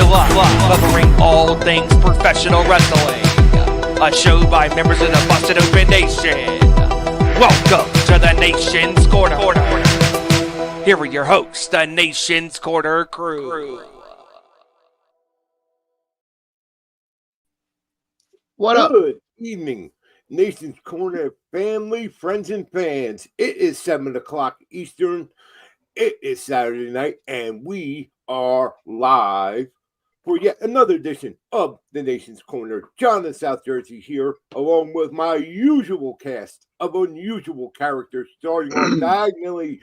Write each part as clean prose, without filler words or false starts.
July, covering all things professional wrestling. A show by members of the Busted Open Nation. Welcome to the Nation's Corner. Here are your hosts, the Nation's Corner crew. What up? Good evening, Nation's Corner family, friends, and fans. It is 7 o'clock Eastern. It is Saturday night, and we are live for yet another edition of the Nation's Corner. John in South Jersey here, along with my usual cast of unusual characters, starting on diagonally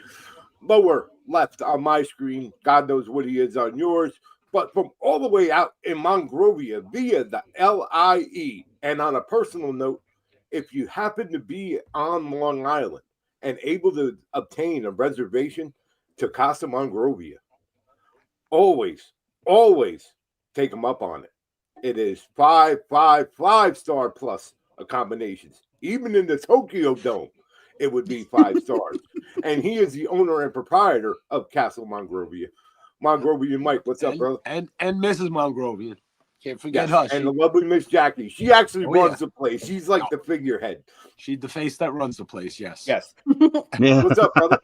lower left on my screen. God knows what he is on yours. But from all the way out in Monrovia via the LIE. And on a personal note, if you happen to be on Long Island and able to obtain a reservation to Casa Monrovia, always take them up on it. It is 5 star plus accommodations. Even in the Tokyo Dome, it would be 5 stars. And he is the owner and proprietor of Castle Monrovia. Mongrovian Mike, what's up, brother? And Mrs. Mongrovian. Can't forget her. And the lovely Miss Jackie. She actually runs the place. She's like the figurehead. She's the face that runs the place, yes. Yes. Yeah. What's up, brother?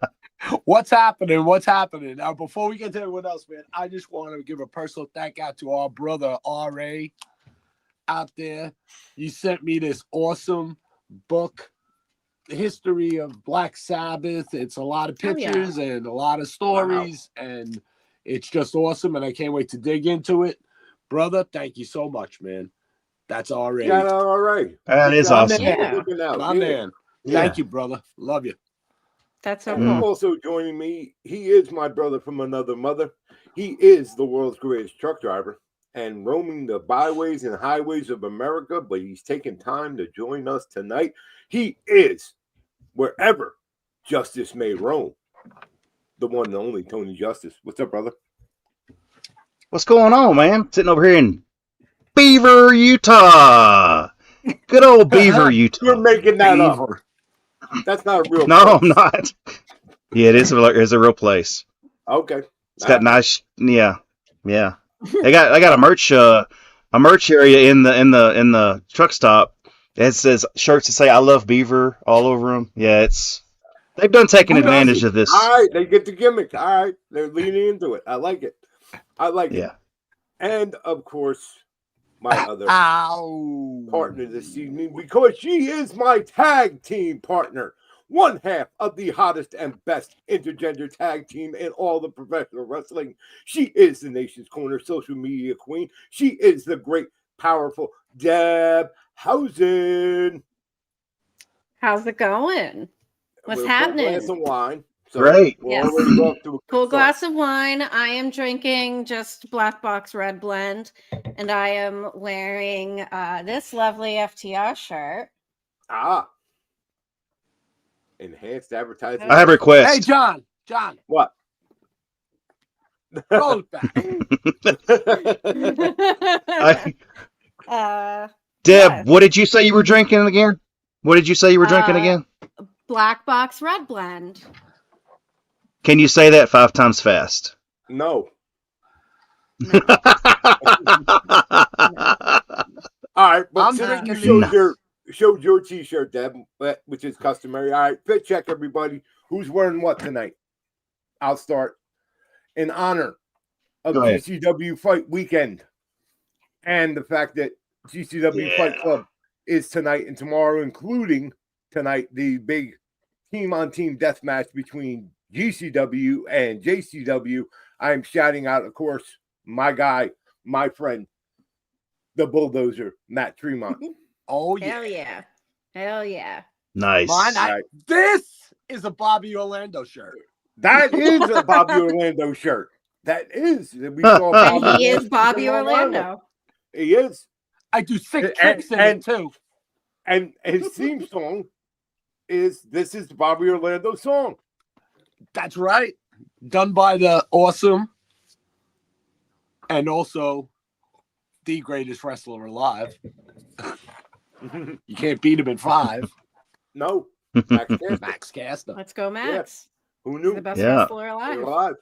What's happening? Now, before we get to everyone else, man, I just want to give a personal thank out to our brother, R.A. out there. You sent me this awesome book, The History of Black Sabbath. It's a lot of pictures and a lot of stories, and it's just awesome, and I can't wait to dig into it. Brother, thank you so much, man. That's R.A. Yeah, all right. That is awesome. My man. Thank you, brother. Love you. That's so And cool. also joining me, he is my brother from another mother. He is the world's greatest truck driver and roaming the byways and highways of America, but he's taking time to join us tonight. He is wherever justice may roam. The one and only Tony Justice. What's up, brother? What's going on, man? Sitting over here in Beaver, Utah. Good old Beaver, Utah. You're making that up. That's not a real No, place. I'm not. Yeah, it is a real place. Okay. It's got nice, yeah. I got a merch area in the truck stop. It says shirts that say "I love Beaver" all over them. Yeah, they've done taking advantage of this. All right, they get the gimmick. All right, they're leaning into it. I like it. Yeah. And of course, my other partner this evening, because she is my tag team partner, one half of the hottest and best intergender tag team in all the professional wrestling. She is the Nation's Corner social media queen. She is the great, powerful Debhausen. How's it going? What's With a happening? glass of wine. So Great. Yes. Cool glass of wine. I am drinking just Black Box Red Blend, and I am wearing this lovely FTR shirt. Enhanced advertising. I have a request. Hey, John. What? Roll it back. Deb, yes. what did you say you were drinking again? Black Box Red Blend. Can you say that 5 times fast? No. All right, but since you showed your t-shirt, Deb, which is customary. All right, fit check, everybody. Who's wearing what tonight? I'll start. In honor of GCW Fight Weekend and the fact that GCW Fight Club is tonight and tomorrow, including tonight the big team-on-team death match between GCW and JCW. I am shouting out, of course, my guy, my friend, the bulldozer, Matt Tremont. Oh, yeah. Hell yeah. Nice. This is a Bobby Orlando shirt. That is a Bobby Orlando shirt. That is. We saw And he is Bobby Orlando. He is. I do 6 tricks in it, too. And his theme song is This is the Bobby Orlando song. That's right. Done by the awesome and also the greatest wrestler alive. You can't beat him in 5. No. Max Caster. Let's go, Max. Who knew? The best wrestler alive.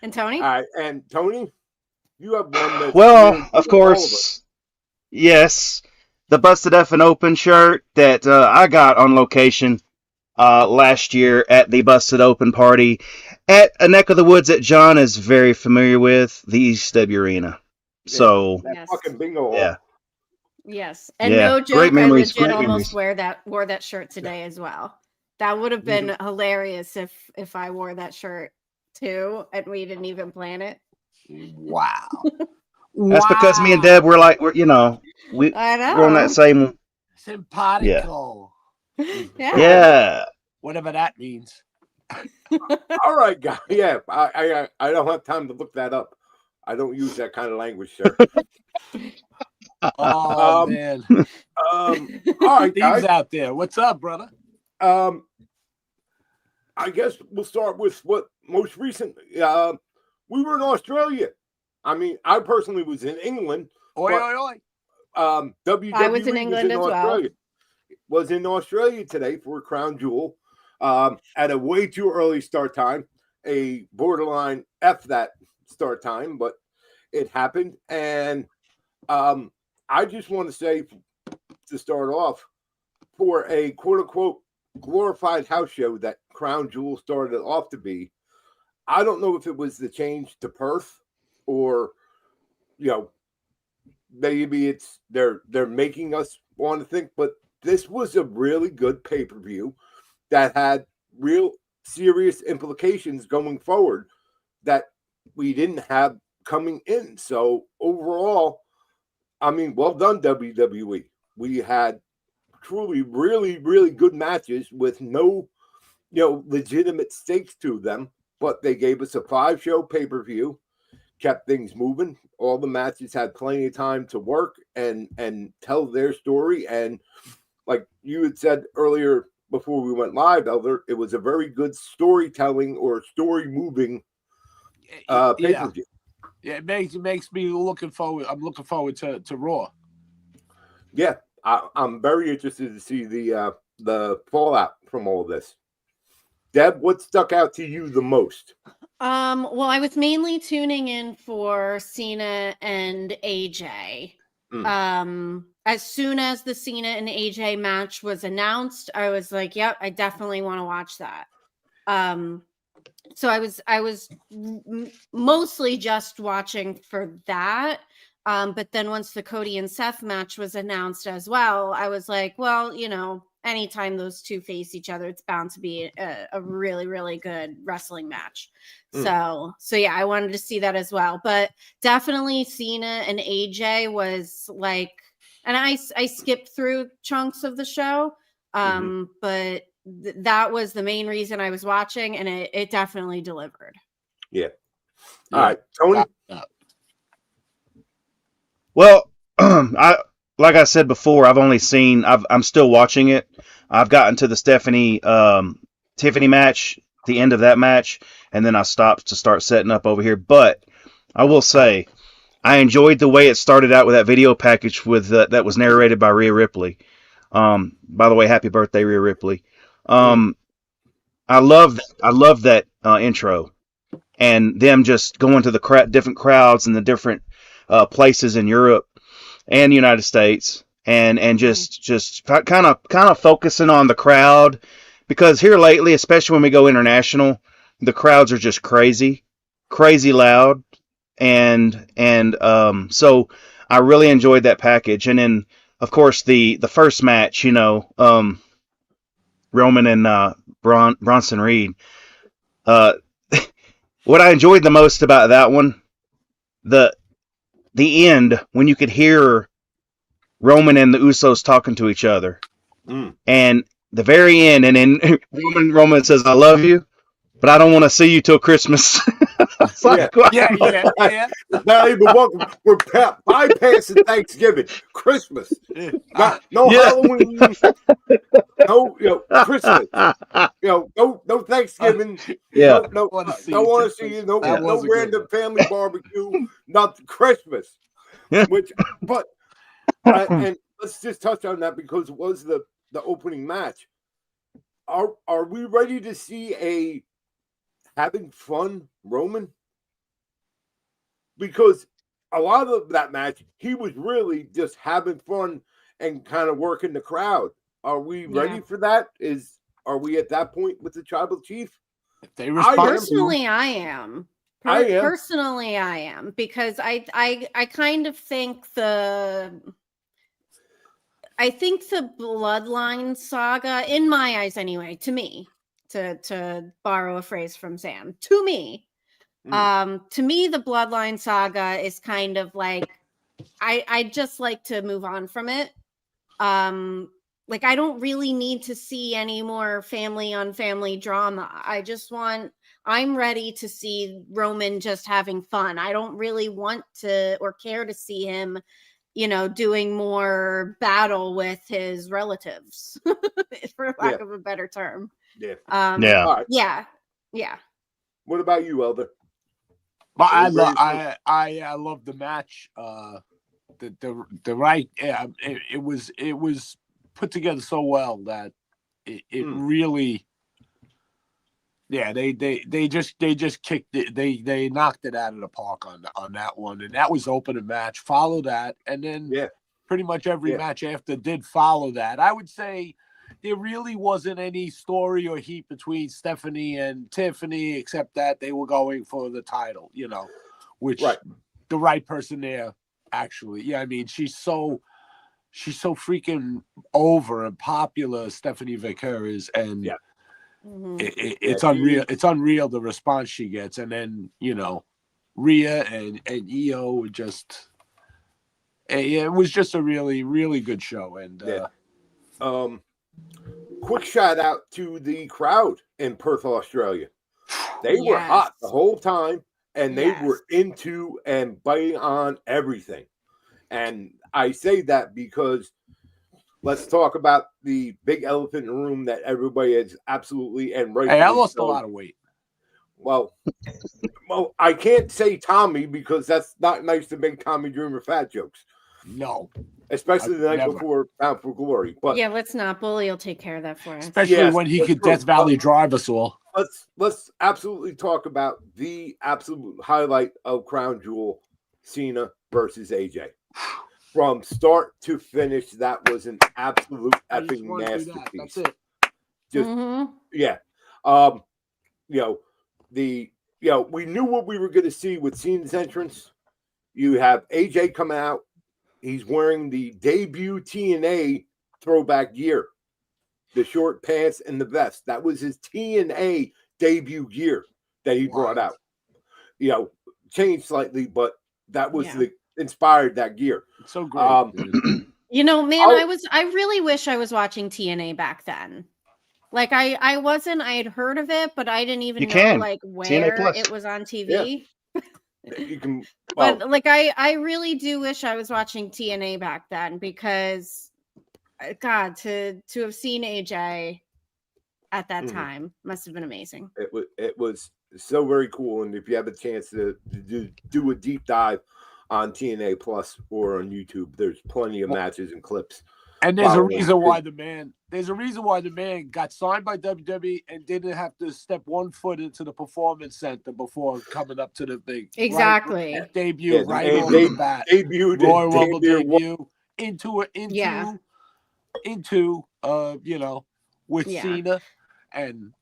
And Tony? All right. And Tony, You have one that's Well, really of for all of us. course, yes, the Busted Effin' Open shirt that I got on location last year at the Busted Open party at a neck of the woods that John is very familiar with, the East W Arena. Yeah, So, that Yes. fucking bingo hall. yeah, Yes. And yeah, no great joke, I memories, legit great almost memories. wore that shirt today as well. That would have been hilarious if I wore that shirt too and we didn't even plan it. Wow. That's because me and Deb Wow. we're you know we're I on that know. same Simpatico. Yeah. yeah. Whatever that means. All right, guys. Yeah, I don't have time to look that up. I don't use that kind of language, sir. Oh, Um, man. all right, Steve's guys. out there. What's up, brother? I guess we'll start with what most recently. We were in Australia. I mean, I personally was in England. Oi, but, oi, oi. WWE I was in England as well. Australia. Was in Australia today for Crown Jewel at a way too early start time, a borderline F that start time, but it happened. And I just want to say, to start off, for a quote-unquote glorified house show that Crown Jewel started off to be, I don't know if it was the change to Perth or, maybe it's they're making us want to think, but this was a really good pay-per-view that had real serious implications going forward that we didn't have coming in. So overall, I mean, well done, WWE. We had truly really, really good matches with no, legitimate stakes to them, but they gave us a 5-show pay-per-view, kept things moving. All the matches had plenty of time to work and tell their story. And like you had said earlier before we went live, Elder, it was a very good storytelling or story moving pay-per-view. Yeah, it makes me looking forward. I'm looking forward to Raw. Yeah, I'm very interested to see the fallout from all of this. Deb, what stuck out to you the most? Well, I was mainly tuning in for Cena and AJ. As soon as the Cena and AJ match was announced, I was like, yep, I definitely want to watch that. So I was mostly just watching for that. But then once the Cody and Seth match was announced as well, I was like, well, anytime those two face each other, it's bound to be a really, really good wrestling match. So yeah, I wanted to see that as well. But definitely Cena and AJ was like, and I skipped through chunks of the show, but that was the main reason I was watching, and it definitely delivered. Yeah. All right, Tony. Well, like I said before, I'm still watching it. I've gotten to the Tiffany match, the end of that match, and then I stopped to start setting up over here. But I will say, I enjoyed the way it started out with that video package that was narrated by Rhea Ripley. By the way, happy birthday, Rhea Ripley. I love that intro, and them just going to the different crowds and the different places in Europe and the United States, and just kind of focusing on the crowd, because here lately, especially when we go international, the crowds are just crazy loud, and so I really enjoyed that package. And then of course the first match, Roman and Bronson Reed. What I enjoyed the most about that one, the end, when you could hear Roman and the Usos talking to each other, and the very end, and then Roman says, "I love you, but I don't want to see you till Christmas." Yeah. Not even welcome. We're bypassing Thanksgiving, Christmas, no Halloween, no Christmas, no Thanksgiving. Yeah. No want to see you. No random family barbecue. Not Christmas. And let's just touch on that because it was the opening match. Are we ready to see a having fun Roman? Because a lot of that match, he was really just having fun and kind of working the crowd. Are we ready for that? Are we at that point with the tribal chief? If they respond, personally, I am. Personally, I am, because I kind of think the Bloodline saga, in my eyes anyway, to me, to borrow a phrase from Sam, to me, the Bloodline saga is kind of like, I just like to move on from it. Like, I don't really need to see any more family on family drama. I'm ready to see Roman just having fun. I don't really want to or care to see him, doing more battle with his relatives, for lack of a better term. Yeah. Right. Yeah. What about you, Elder? But I love the match. It was put together so well that it really, they just kicked it. They knocked it out of the park on that one, and that was opening match. Follow that, and then pretty much every match after did follow that. I would say there really wasn't any story or heat between Stephanie and Tiffany, except that they were going for the title, which the right person there, actually. Yeah, I mean, she's so freaking over and popular, Stephanie Vicker is, and it's unreal. It's unreal the response she gets, and then Rhea and Io were just. It was just a really, really good show, and quick shout out to the crowd in Perth, Australia. They were hot the whole time, and they were into and biting on everything. And I say that because let's talk about the big elephant in the room that everybody is absolutely and right. Hey, I lost a lot of weight. Well, I can't say Tommy because that's not nice to make Tommy Dreamer fat jokes. No. Especially the night before Bound for Glory. But let's not. Bully will take care of that for us. Especially when he could Death Valley drive us all. Let's absolutely talk about the absolute highlight of Crown Jewel, Cena versus AJ. From start to finish, that was an absolute epic masterpiece. That's it. Just we knew what we were going to see with Cena's entrance. You have AJ come out. He's wearing the debut TNA throwback gear, the short pants and the vest. That was his TNA debut gear that he brought out. Changed slightly, but that was inspired that gear. It's so great. I really wish I was watching TNA back then. Like I wasn't. I had heard of it, but I didn't even know like where it was on TV. You can, but like I really do wish I was watching TNA back then, because God, to have seen AJ at that time must have been amazing. It was so very cool, and if you have a chance to do a deep dive on TNA Plus or on YouTube, there's plenty of matches and clips. And there's a reason why the man got signed by WWE and didn't have to step one foot into the Performance Center before coming up to the big debut off the bat. Royal Rumble debut into with Cena, and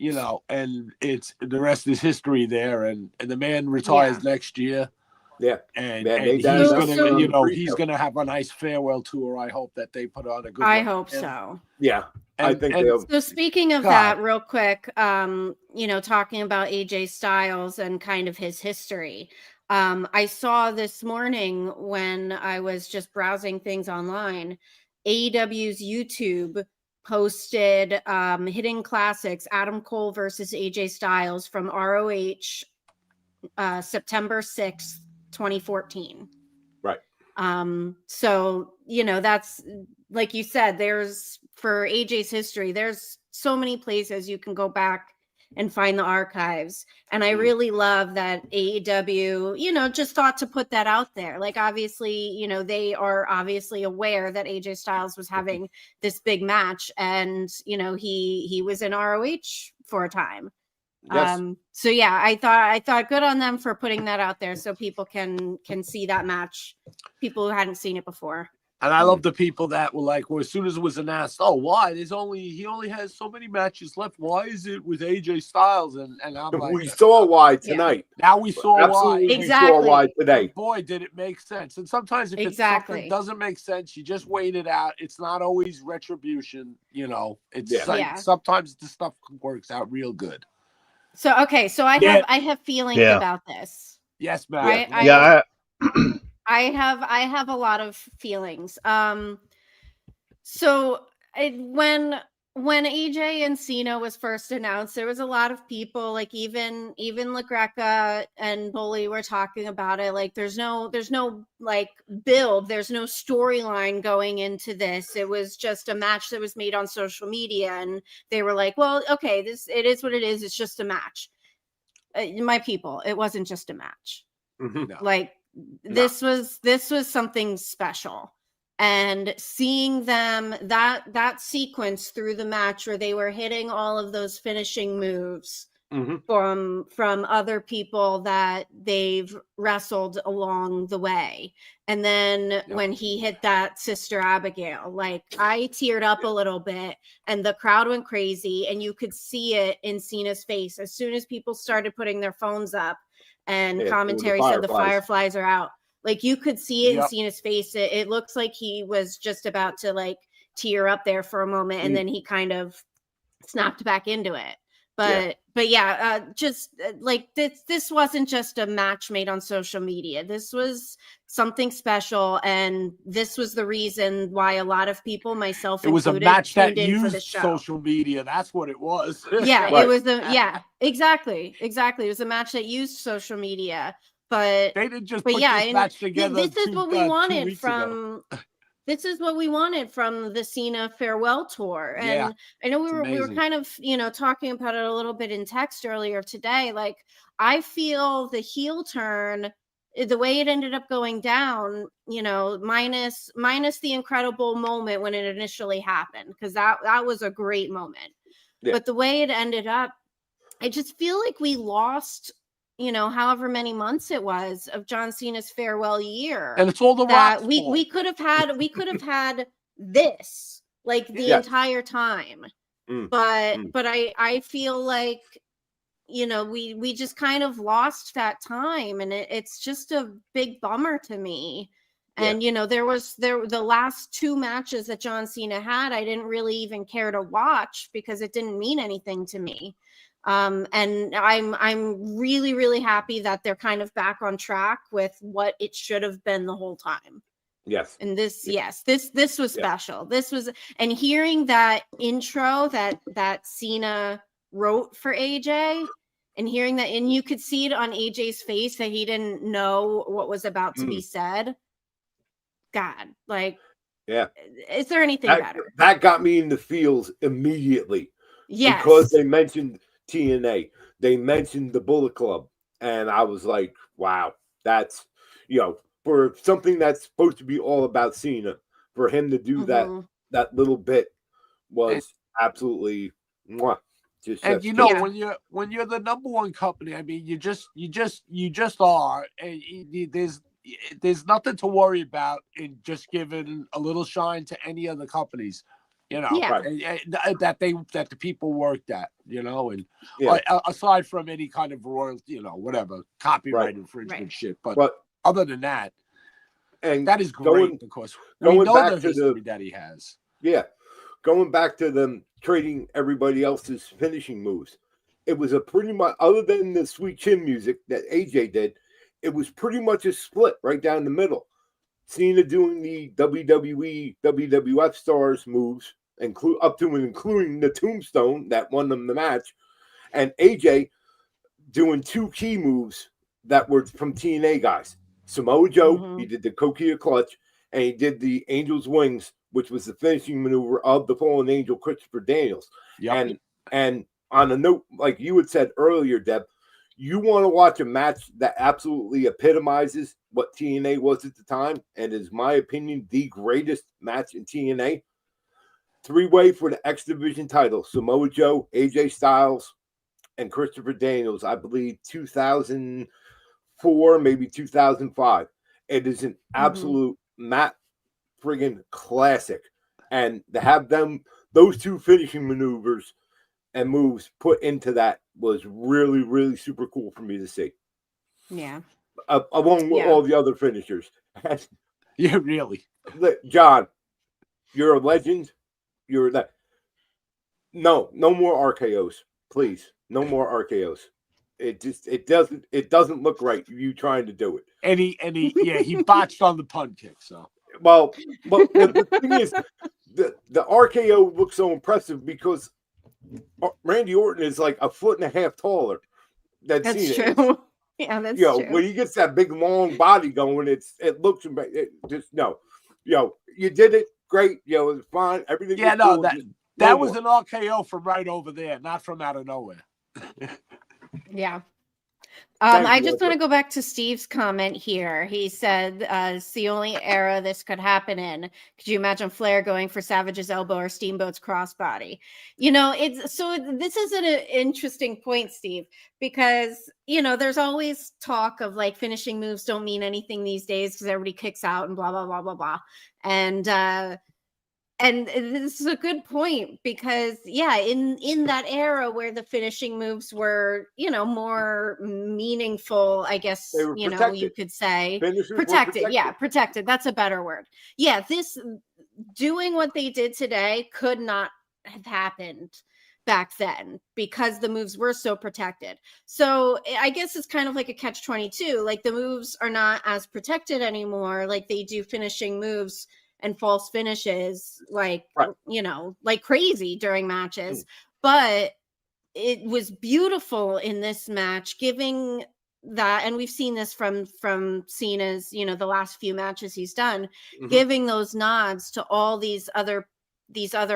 and it's the rest is history there, and the man retires next year. Yeah, and he's gonna have a nice farewell tour. I hope that they put on a good. I hope so. Yeah, I think. So speaking of that, real quick, talking about AJ Styles and kind of his history, I saw this morning when I was just browsing things online, AEW's YouTube posted Hidden Classics, Adam Cole versus AJ Styles from ROH, September 6th. 2014. Right. So that's, like you said, there's, for AJ's history, there's so many places you can go back and find the archives, and I really love that AEW just thought to put that out there. Like, obviously, they are obviously aware that AJ Styles was having this big match, and he was in ROH for a time. Yes. So yeah, I thought good on them for putting that out there so people can see that match. People who hadn't seen it before. And I love the people that were like, well, as soon as it was announced, oh, why? He only has so many matches left. Why is it with AJ Styles? And I'm like, We saw why tonight. now we saw Absolutely, why. we saw why Exactly. today. And boy, did it make sense. And sometimes if Exactly. it's something doesn't make sense, you just wait it out. It's not always retribution, you know. It's Yeah. sometimes the stuff works out real good. So okay, so I have feelings about this. Yes, Matt. Right? I have a lot of feelings. So when AJ and Cena was first announced, there was a lot of people, like even LaGreca and Bully were talking about it. Like there's no like build, there's no storyline going into this. It was just a match that was made on social media, and they were like, well, okay, it is what it is. It's just a match. My people, it wasn't just a match. Mm-hmm. No. Like this was something special. And seeing them that sequence through the match where they were hitting all of those finishing moves from other people that they've wrestled along the way, and then when he hit that Sister Abigail, like I teared up a little bit, and the crowd went crazy, and you could see it in Cena's face as soon as people started putting their phones up and commentary said the Fireflies are out. Like you could see it in Cena's face. It looks like he was just about to like tear up there for a moment, and then he kind of snapped back into it. But just like this wasn't just a match made on social media. This was something special, and this was the reason why a lot of people, myself included, it was a match that used used social media. That's what it was. Yeah, Right. it was exactly. It was a match that used social media. But they didn't just put this match together. This is what we wanted from. This is what we wanted from the Cena farewell tour. And I know we were kind of, talking about it a little bit in text earlier today. Like I feel the heel turn, the way it ended up going down, minus the incredible moment when it initially happened, because that was a great moment. Yeah. But the way it ended up, I just feel like we lost, however many months it was of John Cena's farewell year. And it's all the that we could have had this like the entire time. But I feel like, we just kind of lost that time, and it's just a big bummer to me. And the last two matches that John Cena had, I didn't really even care to watch because it didn't mean anything to me. And I'm really, really happy that they're kind of back on track with what it should have been the whole time. Yes. And this was special. This was, and hearing that intro that Cena wrote for AJ, and hearing that, and you could see it on AJ's face that he didn't know what was about to be said. God, like, is there anything better? That got me in the feels immediately. Yes. Because they mentioned TNA, they mentioned the Bullet Club, and I was like, wow, that's, for something that's supposed to be all about Cena, for him to do that little bit was absolutely just. And when you're the number one company, I mean, you just are, and there's nothing to worry about in just giving a little shine to any other companies. That the people worked at, and aside from any kind of royalty, whatever copyright infringement shit. But other than that, and that is great because we know the history that he has. Yeah, going back to them trading everybody else's finishing moves, it was a pretty much, other than the Sweet Chin music that AJ did, it was pretty much a split right down the middle. Cena doing the WWE, WWF stars moves, up to and including the Tombstone that won them the match, and AJ doing two key moves that were from TNA guys. Samoa Joe, he did the Coquilla Clutch, and he did the Angel's Wings, which was the finishing maneuver of the fallen angel Christopher Daniels. Yep. And on a note, like you had said earlier, Deb, you want to watch a match that absolutely epitomizes what TNA was at the time, and is, my opinion, the greatest match in TNA. Three-way for the X Division title: Samoa Joe, AJ Styles, and Christopher Daniels, I believe 2004, maybe 2005. It is an absolute mat friggin' classic. And to have those two finishing maneuvers and moves put into that was really, really super cool for me to see. Yeah. Along with all the other finishers. Yeah, really. John, you're a legend. You're that. No more RKOs, please. No more RKOs. It doesn't look right. You trying to do it. And he botched on the pun kick. So well, the thing is, the RKO looks so impressive because Randy Orton is like a foot and a half taller. That's true. Yeah, that's true. When he gets that big long body going, it looks you did it great. It was fine. Everything. Yeah, no, that was an RKO from right over there, not from out of nowhere. Yeah. I just want to go back to Steve's comment here. He said it's the only era this could happen in. Could you imagine Flair going for Savage's elbow or Steamboat's crossbody? This is an interesting point, Steve, because there's always talk of like finishing moves don't mean anything these days because everybody kicks out and blah blah blah blah blah. And this is a good point because, in that era where the finishing moves were, more meaningful, I guess, you could say. Protected. Yeah, protected. That's a better word. Yeah, doing what they did today could not have happened back then because the moves were so protected. So I guess it's kind of like a catch-22. Like the moves are not as protected anymore. Like they do finishing moves and false finishes like crazy during matches. But it was beautiful in this match, giving that, and we've seen this from Cena's, the last few matches he's done, giving those nods to all these other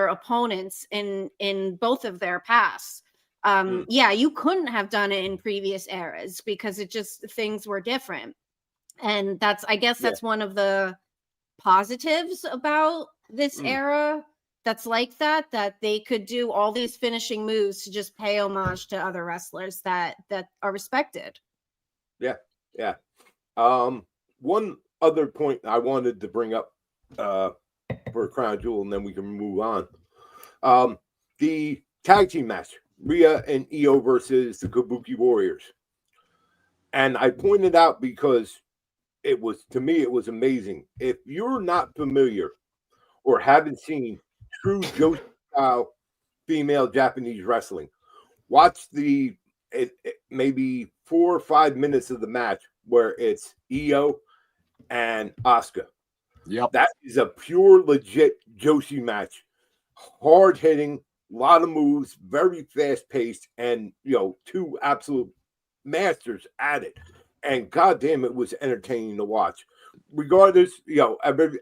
opponents in both of their pasts. You couldn't have done it in previous eras because things were different. And that's one of the positives about this era that's like that they could do all these finishing moves to just pay homage to other wrestlers that are respected. Yeah. One other point I wanted to bring up for Crown Jewel, and then we can move on. The tag team match, Rhea and Io versus the Kabuki Warriors. And I pointed out because it was amazing. If you're not familiar or haven't seen true Joshi style female Japanese wrestling, watch maybe 4 or 5 minutes of the match where it's Io and Asuka. Yep. That is a pure legit Joshi match. Hard hitting, a lot of moves, very fast paced, and two absolute masters at it. And goddamn, it was entertaining to watch. Regardless,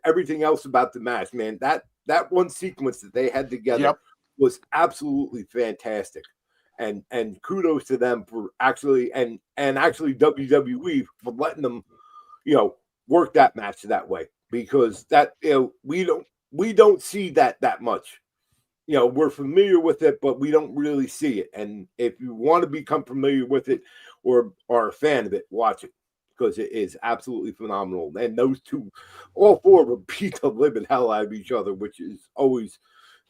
everything else about the match, man, that one sequence that they had together was absolutely fantastic. And kudos to them for actually WWE for letting them, work that match that way, because that we don't see that much. We're familiar with it, but we don't really see it. And if you want to become familiar with it or are a fan of it, watch it, because it is absolutely phenomenal. And those two, all four of them, beat the living hell out of each other, which is always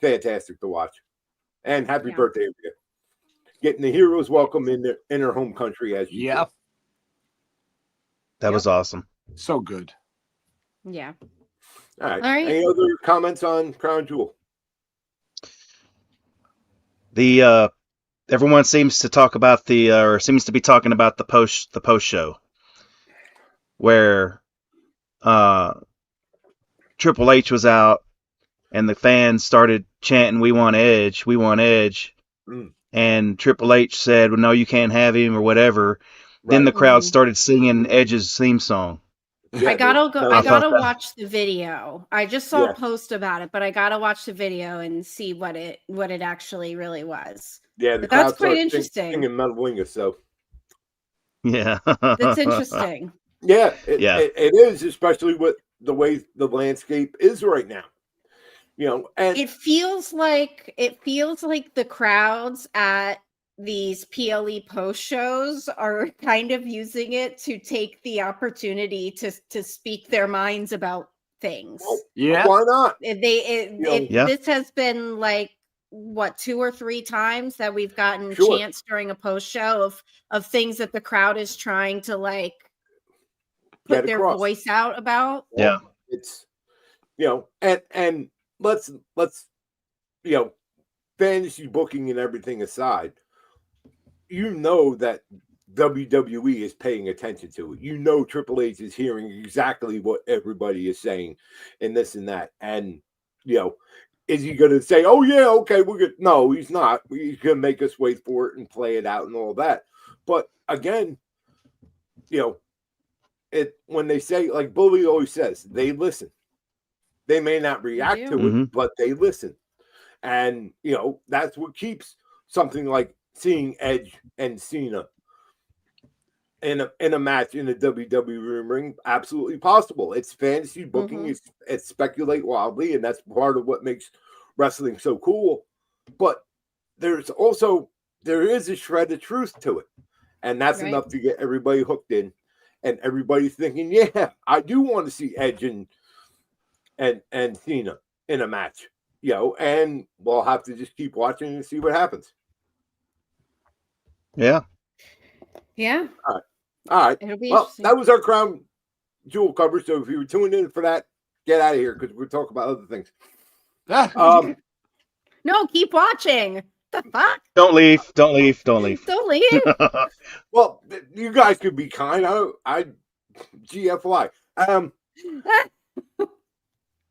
fantastic to watch. And happy birthday, Rhea. Getting the heroes welcome in her home country as you do. That was awesome. So good. Yeah. All right. Any other comments on Crown Jewel? Everyone seems to talk about seems to be talking about the post show, where Triple H was out and the fans started chanting, "We want Edge, we want Edge," and Triple H said, "Well, no, you can't have him," or whatever. Right. Then the crowd started singing Edge's theme song. Yeah, I gotta watch the video. I just saw a post about it, but I gotta watch the video and see what it actually really was. Yeah, but that's quite interesting. Singing Metalwinga, so yeah, that's interesting. Yeah, it is, especially with the way the landscape is right now. And it feels like the crowds at these PLE post shows are kind of using it to take the opportunity to speak their minds about things. Well, Yeah. why not? This has been like what 2 or 3 times that we've gotten Sure. chance during a post show of things that the crowd is trying to like put Get their across. voice out about. Yeah. It's, and let's, fantasy booking and everything aside, that WWE is paying attention to it. Triple H is hearing exactly what everybody is saying and this and that. And, is he going to say, oh, yeah, okay, we're good? No, he's not. He's going to make us wait for it and play it out and all that. But again, when they say, like Bully always says, they listen. They may not react to it, but they listen. And, that's what keeps something like seeing Edge and Cena in a match in a WWE ring absolutely possible. It's fantasy booking. It's speculate wildly, and that's part of what makes wrestling so cool. But there is a shred of truth to it, and that's enough to get everybody hooked in, and everybody thinking, yeah, I do want to see Edge and Cena in a match, and we'll have to just keep watching and see what happens. Yeah. Yeah. All right. It'll be Well, that was our Crown Jewel cover. So if you were tuned in for that, get out of here because we're talking about other things. No, keep watching. The fuck? Don't leave. Don't leave. Don't leave. Don't leave. Well, you guys could be kind. I GFY.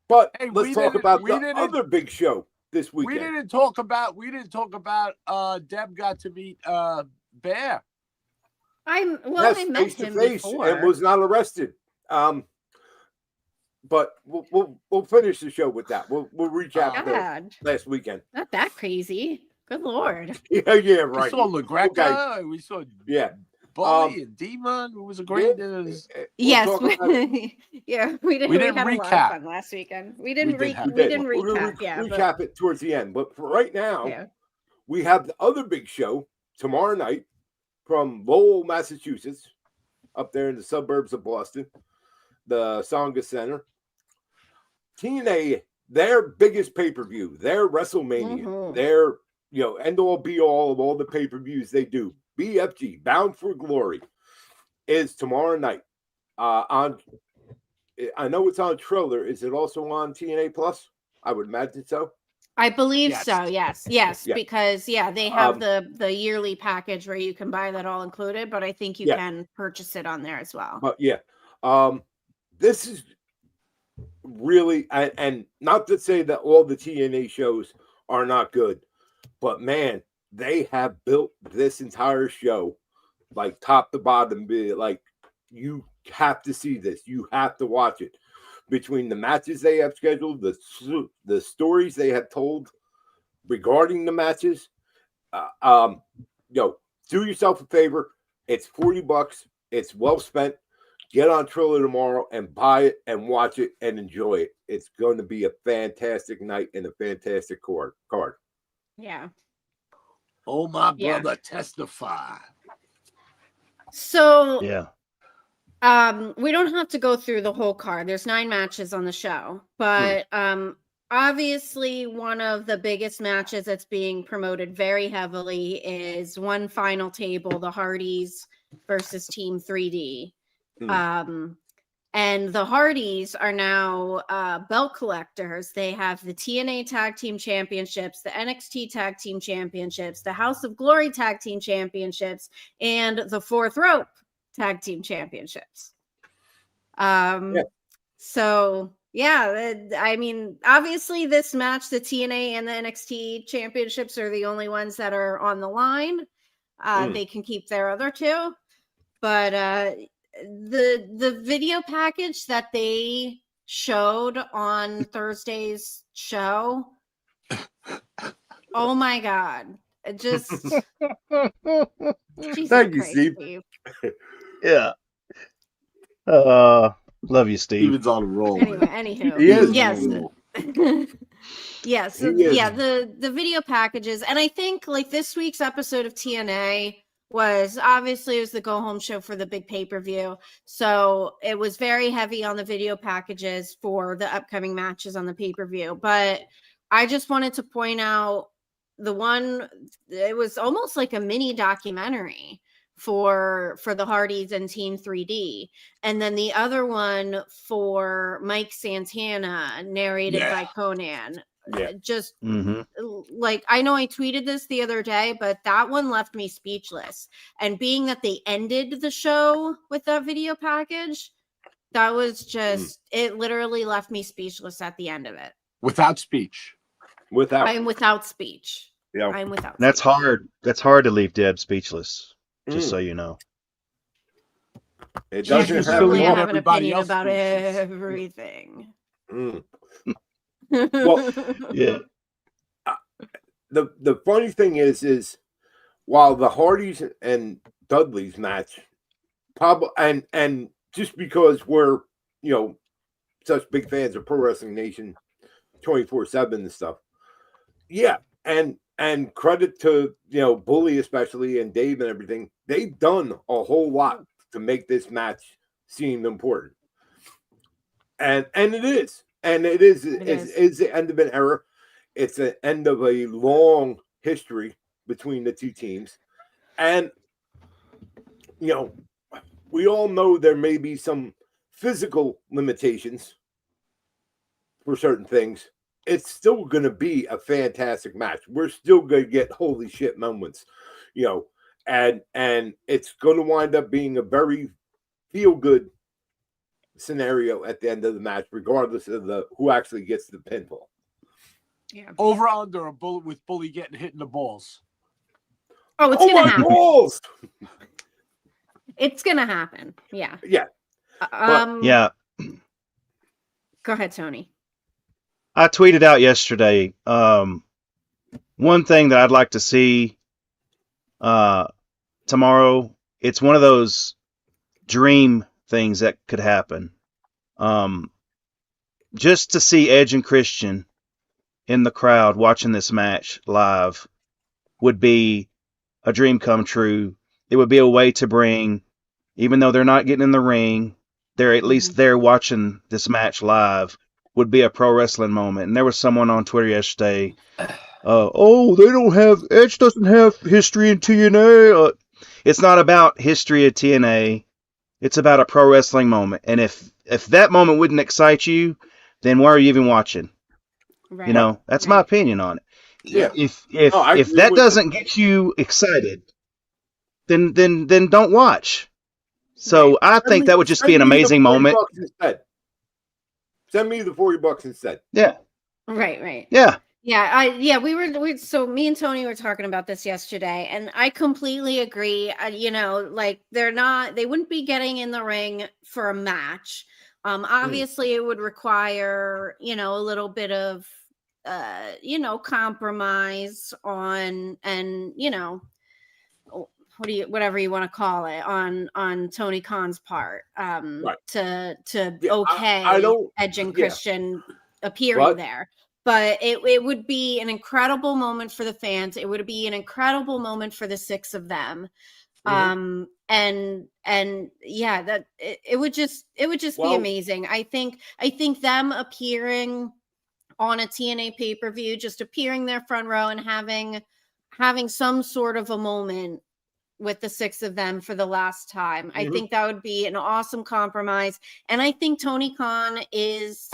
But Hey, let's talk about the other big show this weekend. We didn't talk about Deb got to meet Bear. I met face to him face before. and was not arrested. But we'll finish the show with that. We'll recap the last weekend. Not that crazy. Good Lord. Yeah, right. We saw LaGreca. We saw Bully and Demon. It was a great. Yes. Yeah, we didn't recap. A lot of fun last weekend. We didn't recap. Recap it towards the end. But for right now, we have the other big show tomorrow night from Lowell, Massachusetts, up there in the suburbs of Boston, the Songa Center. TNA, their biggest pay-per-view, their WrestleMania, their end all be all of all the pay-per-views they do. BFG, Bound for Glory, is tomorrow night. I know it's on Triller. Is it also on TNA Plus? I would imagine so. I believe so. Yes, because they have the yearly package where you can buy that all included, but I think you can purchase it on there as well. But this is really, and not to say that all the TNA shows are not good, but man, they have built this entire show like top to bottom. Like, you have to see this. You have to watch it. Between the matches they have scheduled, the stories they have told regarding the matches, do yourself a favor. It's $40. It's well spent. Get on Triller tomorrow and buy it and watch it and enjoy it. It's going to be a fantastic night and a fantastic card. Yeah. Oh, my brother, testify. So we don't have to go through the whole card. There's 9 matches on the show, but obviously one of the biggest matches that's being promoted very heavily is one final table, the Hardys versus Team 3D. And the Hardys are now belt collectors. They have the TNA Tag Team Championships, the NXT Tag Team Championships, the House of Glory Tag Team Championships, and the Fourth Rope Tag Team Championships. So, I mean, obviously this match, the TNA and the NXT Championships are the only ones that are on the line. They can keep their other 2. But the video package that they showed on Thursday's show, oh my God, it just thank you, Steve. Yeah. Love you, Steve. Steven's on a roll. Anywho, he is. Yes. Yeah, so He is. yeah, the video packages, and I think like this week's episode of TNA was obviously it was the go home show for the big pay-per-view. So it was very heavy on the video packages for the upcoming matches on the pay-per-view. But I just wanted to point out the one, it was almost like a mini documentary for the Hardys and Team 3D. And then the other one for Mike Santana, narrated by Conan. Yeah. Just Mm-hmm. like, I know I tweeted this the other day, but that one left me speechless. And being that they ended the show with that video package, that was just, it literally left me speechless at the end of it. Without speech. I'm without speech. Yeah. I'm without That's speech. hard. That's hard to leave Deb speechless. Just so you know. It Yeah, doesn't you have certainly want have an everybody opinion else about speechless. everything. Well, Yeah. the funny thing is while the Hardys and Dudley's match, probably and just because we're such big fans of Pro Wrestling Nation 24/7 and stuff, yeah, and credit to Bully especially and Dave and everything, they've done a whole lot to make this match seem important, and it is. And it is the end of an era. It's the end of a long history between the two teams. And, we all know there may be some physical limitations for certain things. It's still going to be a fantastic match. We're still going to get holy shit moments, and it's going to wind up being a very feel-good scenario at the end of the match, regardless of who actually gets the pinfall. Yeah. Over under a bullet with Bully getting hit in the balls. Oh, it's gonna happen. Balls! It's gonna happen. Yeah. Yeah. Yeah. Go ahead, Tony. I tweeted out yesterday. One thing that I'd like to see tomorrow. It's one of those dream things that could happen. Just to see Edge and Christian in the crowd watching this match live would be a dream come true. It would be a way to bring, even though they're not getting in the ring, they're at least there watching this match live, would be a pro wrestling moment. And there was someone on Twitter yesterday, Edge doesn't have history in TNA. It's not about history of TNA. It's about a pro wrestling moment. And if that moment wouldn't excite you, then why are you even watching? Right. That's my opinion on it. Yeah. If that doesn't get you excited, then don't watch. So I think that would just be an amazing moment. Send me the $40 instead. Yeah. Right. Yeah. Yeah, so me and Tony were talking about this yesterday, and I completely agree. Like they wouldn't be getting in the ring for a match. Obviously it would require, a little bit of, compromise on, and, whatever you want to call it on Tony Khan's part, Right. to I don't, Edge and Christian appearing there. But it would be an incredible moment for the fans. It would be an incredible moment for the six of them. And yeah, that it would just be amazing. I think them appearing on a TNA pay-per-view, just appearing there front row and having some sort of a moment with the six of them for the last time. I think that would be an awesome compromise. And I think Tony Khan is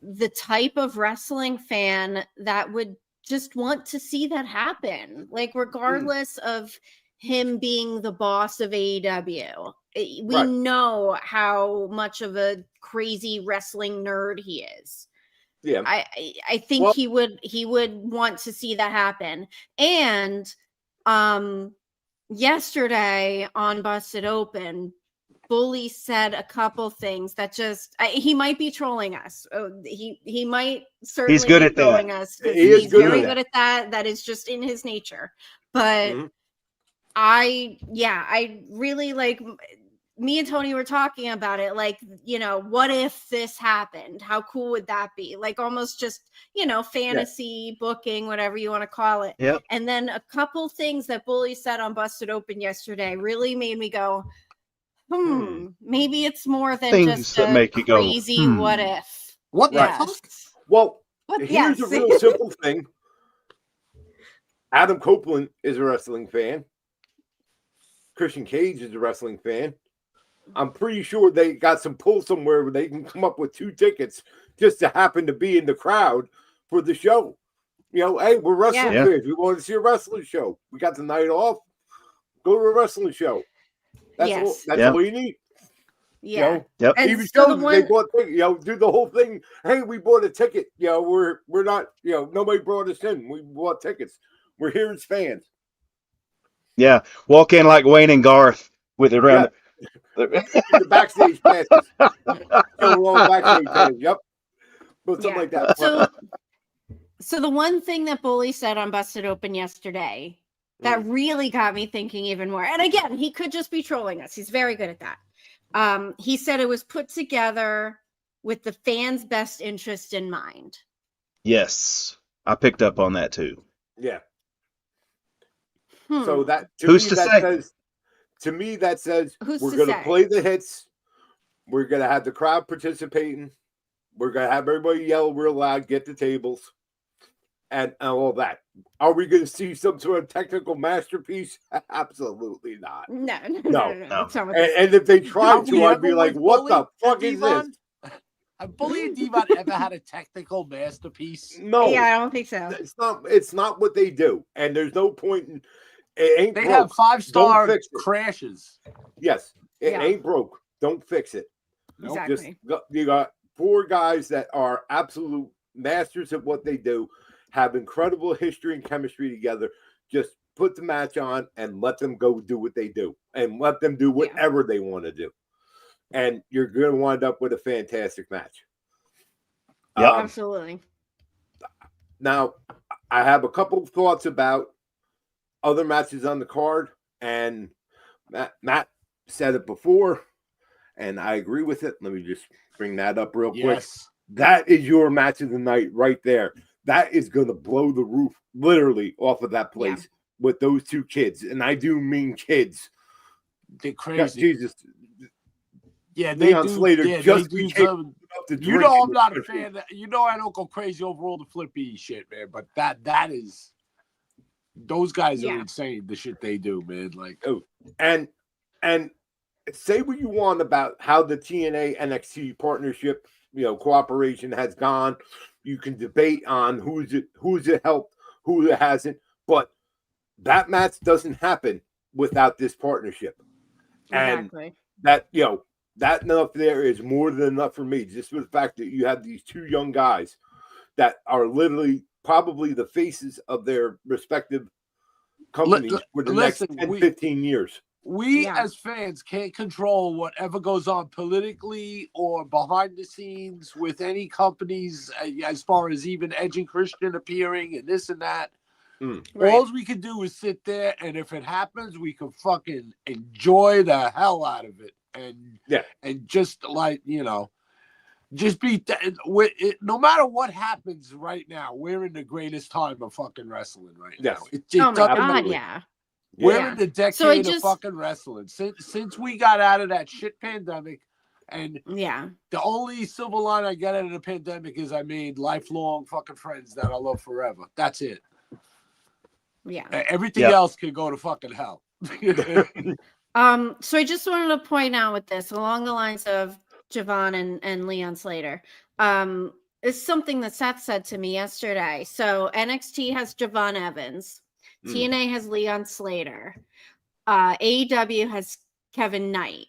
the type of wrestling fan that would just want to see that happen. Like, regardless of him being the boss of AEW, we know how much of a crazy wrestling nerd he is. Yeah. I think he would want to see that happen. And yesterday on Busted Open, Bully said a couple things that just he might be trolling us. He might certainly he's good be at trolling that. us. He's very good at that. That is just in his nature. But I really like me and Tony were talking about it, like, you know, what if this happened? How cool would that be? Like almost just, you know, fantasy booking, whatever you want to call it. Yep. And then a couple things that Bully said on Busted Open yesterday really made me go, maybe it's more than Things just that a make you go, crazy what if. What the Yes. fuck? Well, What? here's Yes. a real simple thing. Adam Copeland is a wrestling fan. Christian Cage is a wrestling fan. I'm pretty sure they got some pull somewhere where they can come up with 2 tickets just to happen to be in the crowd for the show. You know, hey, we're wrestling Yeah. fans. We want to see a wrestling show. We got the night off. Go to a wrestling show. That's all. Yes. That's all you need. Yeah. You know? Yep. And Even so shows the they one, bought, you know, do the whole thing. Hey, we bought a ticket. You know, we're not. You know, nobody brought us in. We bought tickets. We're here as fans. Yeah. Walk in like Wayne and Garth with it around. The backstage passes. Go along backstage passes. Yep. But something like that. So the one thing that Bully said on Busted Open yesterday that really got me thinking even more. And again, he could just be trolling us. He's very good at that. He said it was put together with the fans' best interest in mind. Yes. I picked up on that too. Yeah. So that Who's to say? To me, that says Who's we're to going to say? play the hits. We're going to have the crowd participating. We're going to have everybody yell real loud, get the tables, and all that. Are we going to see some sort of technical masterpiece? Absolutely not. No. No. That's not what this And if they tried Have we to, I'd ever be like, with what the Bully fuck and is this? Devon? Have Bully and Devon ever had a technical masterpiece? No. Yeah, I don't think so. It's not what they do. And there's no point in it ain't They broke. have 5-star Don't fix it. crashes. Yes. It Yeah. ain't broke. Don't fix it. Exactly. You got 4 guys that are absolute masters at what they do, have incredible history and chemistry together. Just put the match on and let them go do what they do and let them do whatever they want to do. And you're going to wind up with a fantastic match. Yep. Absolutely. Now, I have a couple of thoughts about other matches on the card, and Matt said it before, and I agree with it. Let me just bring that up real quick. Yes. That is your match of the night right there. That is going to blow the roof literally off of that place with those 2 kids. And I do mean kids. They're crazy. Jesus. Yeah, they Leon do. Slater Yeah, just they do became some, up to you know, I'm not a fan. You know, I don't go crazy over all the flippy shit, man. But that is, those guys are insane. The shit they do, man. Like, and say what you want about how the TNA NXT partnership, you know, cooperation has gone. You can debate on who's it helped, who it hasn't, but that match doesn't happen without this partnership. Exactly. And that, you know, that enough there is more than enough for me. Just for the fact that you have these 2 young guys that are literally probably the faces of their respective companies for the next 10, 15 years. We as fans can't control whatever goes on politically or behind the scenes with any companies, as far as even Edge and Christian appearing and this and that. All we can do is sit there, and if it happens, we can fucking enjoy the hell out of it, and just like, you know, just be. No matter what happens right now, we're in the greatest time of fucking wrestling right now. Oh my god, yeah. We're in the decade of fucking wrestling. Since we got out of that shit pandemic, and the only silver line I got out of the pandemic is I made lifelong fucking friends that I love forever. That's it. Yeah. Everything else can go to fucking hell. So I just wanted to point out with this, along the lines of Javon and Leon Slater, is something that Seth said to me yesterday. So NXT has Javon Evans. TNA has Leon Slater. AEW has Kevin Knight.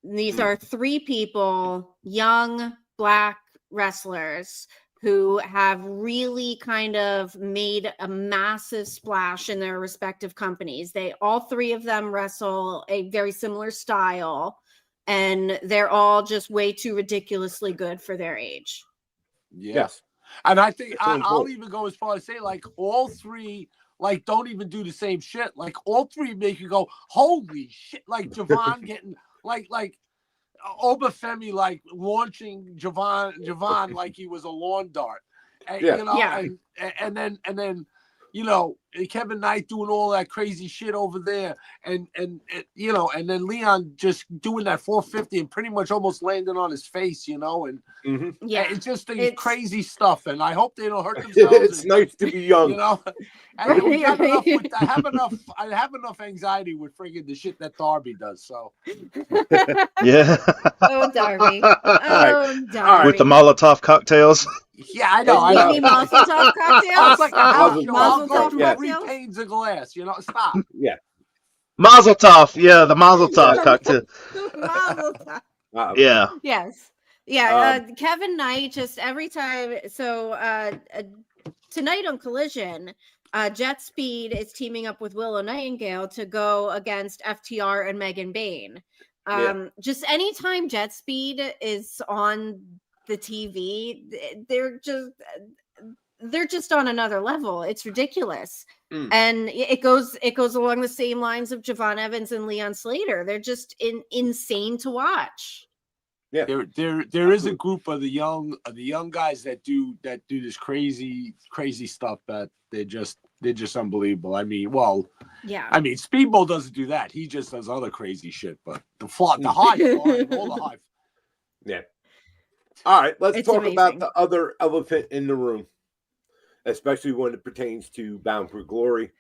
These are 3 people, young Black wrestlers who have really kind of made a massive splash in their respective companies. All 3 of them wrestle a very similar style, and they're all just way too ridiculously good for their age. Yes. And I think I'll even go as far as say, like, all 3 like don't even do the same shit. Like all 3 make you go, holy shit! Like Javon getting like Obafemi like launching Javon like he was a lawn dart. And, Yeah. you know, Yeah. and then you know, Kevin Knight doing all that crazy shit over there, and you know, and then Leon just doing that 450 and pretty much almost landing on his face, you know, and Yeah. it's just It's- crazy stuff. And I hope they don't hurt themselves. It's and, nice to be young. you know. And we got enough with, I have enough anxiety with friggin' the shit that Darby does. So Yeah. Oh, Darby. right. Oh, Darby. With the Molotov cocktails. yeah, I know. And, I Give me know. Mazel Tov I cocktails. was like, I'll Mazel go Tov, through yeah. 3 panes of glass. You know, stop. Yeah. Mazel Tov. Yeah, the Mazel Tov Yeah. cocktail. Mazel Tov. Yeah. Yes. Yeah. Kevin Knight just every time. So tonight on Collision, Jet Speed is teaming up with Willow Nightingale to go against FTR and Megan Bain. Just anytime Jet Speed is on the TV, they're just on another level. It's ridiculous. And it goes along the same lines of Javon Evans and Leon Slater. They're just insane to watch. Yeah. There is a group of the young guys that do this crazy stuff that they're just unbelievable. I mean, Yeah. I mean, Speedball doesn't do that. He just does other crazy shit. But the high fly, all the high. Yeah. All right, let's It's talk amazing. about the other elephant in the room, especially when it pertains to Bound for Glory.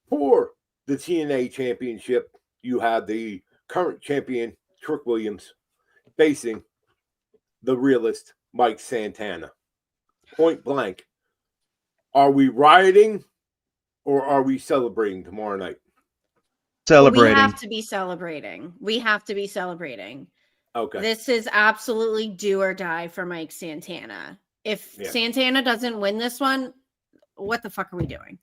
For the TNA Championship, you have the current champion, Trick Williams, facing the realist, Mike Santana. Point blank. Are we rioting or are we celebrating tomorrow night? Celebrating. We have to be celebrating. Okay. This is absolutely do or die for Mike Santana. If Santana doesn't win this one, what the fuck are we doing?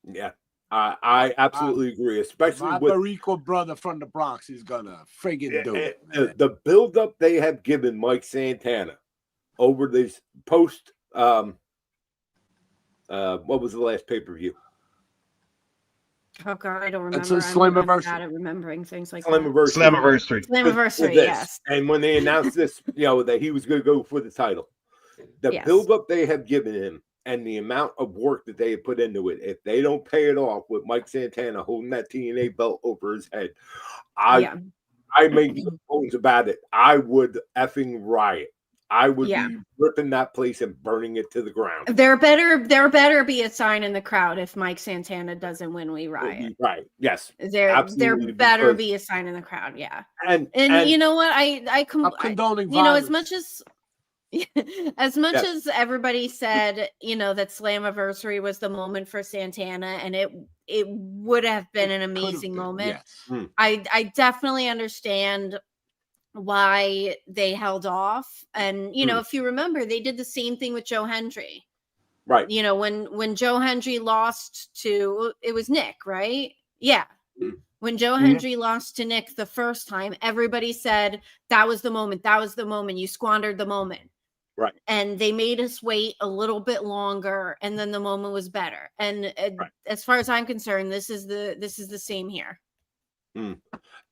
Yeah. I absolutely agree, especially My with Barico brother from the Bronx is gonna friggin' do it. Man. the build-up they have given Mike Santana over this post. What was the last pay-per-view? Oh God, I don't remember. It's a Slammiversary. I'm bad at remembering things like Slammiversary. Slammiversary. Slammiversary, This. yes. And when they announced this, that he was going to go for the title, the Yes. build-up they have given him and the amount of work that they have put into it, if they don't pay it off with Mike Santana holding that TNA belt over his head, I make no bones about it. I would effing riot. I would be ripping that place and burning it to the ground. There better be a sign in the crowd if Mike Santana doesn't win, we riot. Right. Yes. There better be a sign in the crowd. Yeah. And you know what? I'm condoning violence. You know, as much as everybody said, that Slammiversary was the moment for Santana, and it would have been an amazing moment. Yes. I definitely understand why they held off. And if you remember, they did the same thing with Joe Hendry. Right. When Joe Hendry lost to, it was Nick, right? Yeah. When Joe Hendry lost to Nick the first time, everybody said that was the moment. That was the moment. You squandered the moment. Right. And they made us wait a little bit longer, and then the moment was better. And as far as I'm concerned, this is the same here.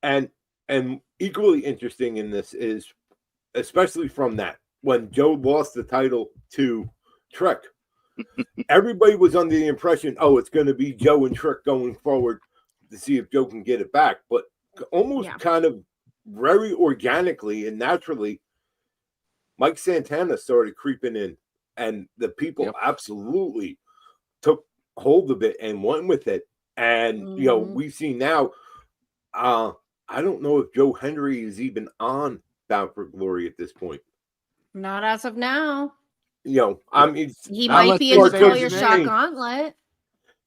And equally interesting in this is, especially from that, when Joe lost the title to Trick, everybody was under the impression, it's going to be Joe and Trick going forward to see if Joe can get it back. But almost kind of very organically and naturally, Mike Santana started creeping in, and the people absolutely took hold of it and went with it. And, we've seen now, I don't know if Joe Hendry is even on Bound for Glory at this point. Not as of now. I mean, he might be in the Call Your Shot Gauntlet.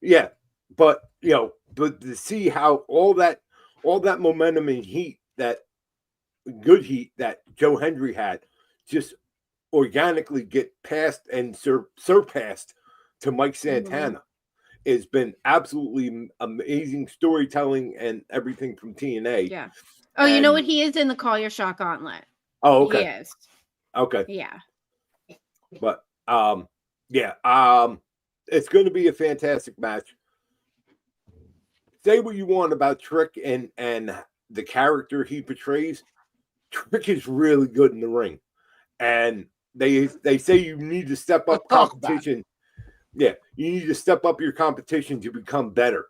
Yeah, but to see how all that momentum and heat, that good heat that Joe Hendry had, just organically get past and surpassed to Mike Santana. It's been absolutely amazing storytelling and everything from TNA. Yeah. Oh, you know what? He is in the Call Your Shot Gauntlet. Oh, okay. He is. Okay. Yeah. But it's going to be a fantastic match. Say what you want about Trick and the character he portrays, Trick is really good in the ring. And they say you need to step up competition. Yeah, you need to step up your competition to become better.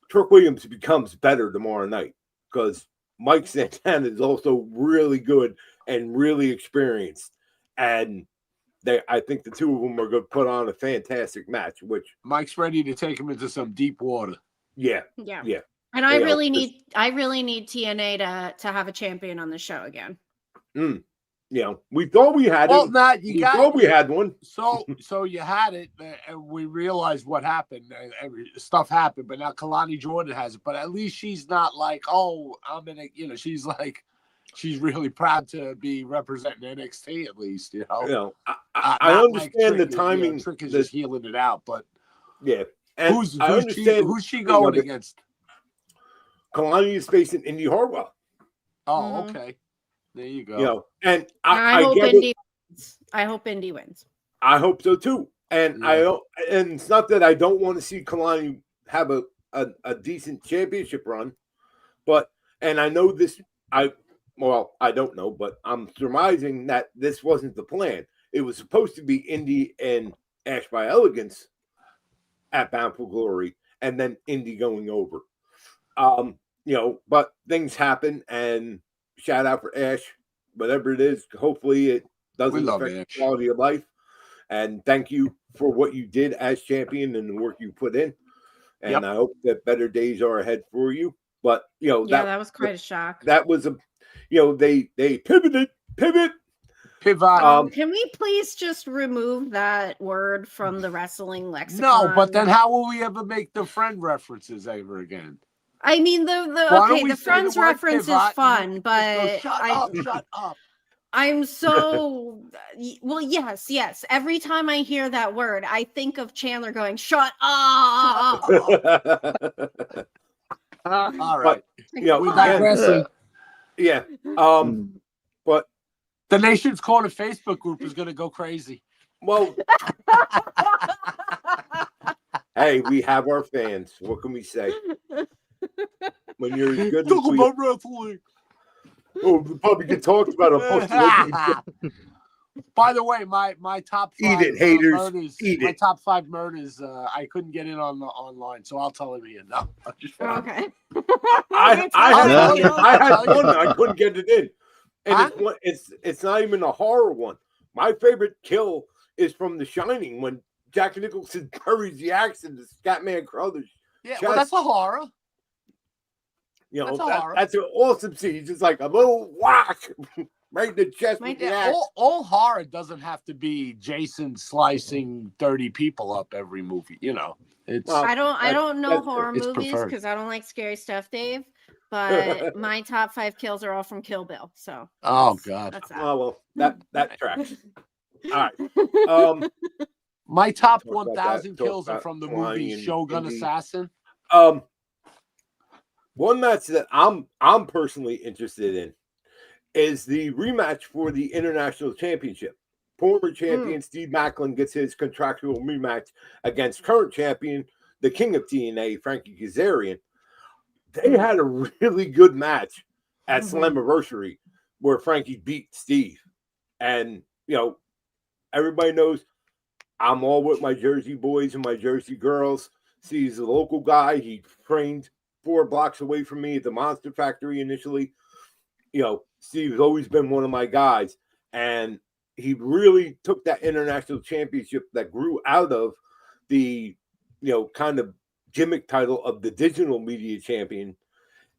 Trick Williams becomes better tomorrow night because Mike Santana is also really good and really experienced. And I think the two of them are going to put on a fantastic match, which Mike's ready to take him into some deep water. Yeah. And I really need TNA to have a champion on the show again. We thought we had well, it. Matt, we thought we had one. So you had it, and we realized what happened. Stuff happened, but now Kalani Jordan has it. But at least she's not like, oh, I'm in a, she's like, she's really proud to be representing NXT at least, I understand like the timing. Trick is just healing it out, but yeah. And who's she going against? Kalani is facing Indy Hartwell. Oh, okay. There you go. And I hope Indy wins. I hope Indy wins. I hope so too. And and it's not that I don't want to see Kalani have a decent championship run, but I know this. I don't know, but I'm surmising that this wasn't the plan. It was supposed to be Indy and Ash by Elegance at Bound for Glory, and then Indy going over. But things happen, and shout out for Ash, whatever it is. Hopefully, it doesn't affect quality of life. And thank you for what you did as champion and the work you put in. And I hope that better days are ahead for you. But that was quite a shock. That was they pivot. Can we please just remove that word from the wrestling lexicon? No, but then how will we ever make the friend references ever again? I mean, the Friends reference is fun, but shut up. I'm so well. Yes. Every time I hear that word, I think of Chandler going, "Shut up." All right. But, we're digressing. Yeah. But the Nation's Corner Facebook group is going to go crazy. Well. Hey, we have our fans. What can we say? When you're as good talk as about wrestling. Oh, we probably get talked about on By the way, my top 5 eat it, haters. Murders, eat my it. top 5 murders. I couldn't get in online, so I'll tell him again. No, okay. I had one. I couldn't get it in, and it's not even a horror one. My favorite kill is from The Shining when Jack Nicholson buries the axe in the Scatman Crothers. Yeah, well, that's a horror. That's an awesome scene. He's just like a little whack right in the chest. All horror doesn't have to be Jason slicing 30 people up every movie. It's. I don't know horror movies because I don't like scary stuff, Dave. But my top 5 kills are all from Kill Bill. So. Oh God. That's that. Oh well, that tracks. All right. My top 1,000 kills are from the movie Shogun Assassin. One match that I'm personally interested in is the rematch for the International Championship. Former champion Steve Macklin gets his contractual rematch against current champion, the King of TNA, Frankie Kazarian. They had a really good match at Slammiversary where Frankie beat Steve. And, everybody knows I'm all with my Jersey boys and my Jersey girls. See, he's a local guy. He trained 4 blocks away from me at the Monster Factory initially. Steve's always been one of my guys. And he really took that international championship that grew out of the, kind of gimmick title of the digital media champion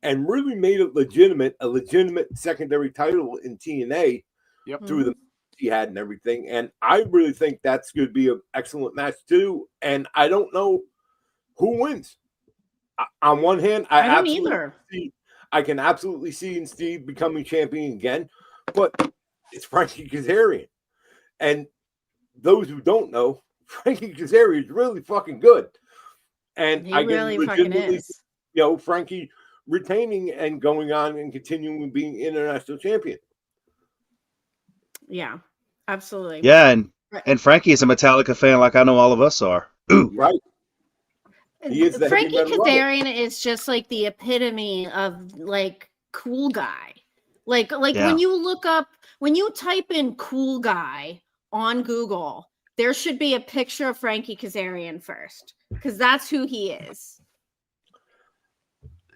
and really made it a legitimate secondary title in TNA through the he had and everything. And I really think that's going to be an excellent match too. And I don't know who wins. On one hand, I can absolutely see Steve becoming champion again, but it's Frankie Kazarian. And those who don't know, Frankie Kazarian is really fucking good. And he really fucking is. Frankie retaining and going on and continuing being international champion. Yeah, absolutely. Yeah, and Frankie is a Metallica fan like I know all of us are. Right. Frankie Kazarian is just like the epitome of like cool guy. Like Yeah. when you type in cool guy on Google, there should be a picture of Frankie Kazarian first, because that's who he is.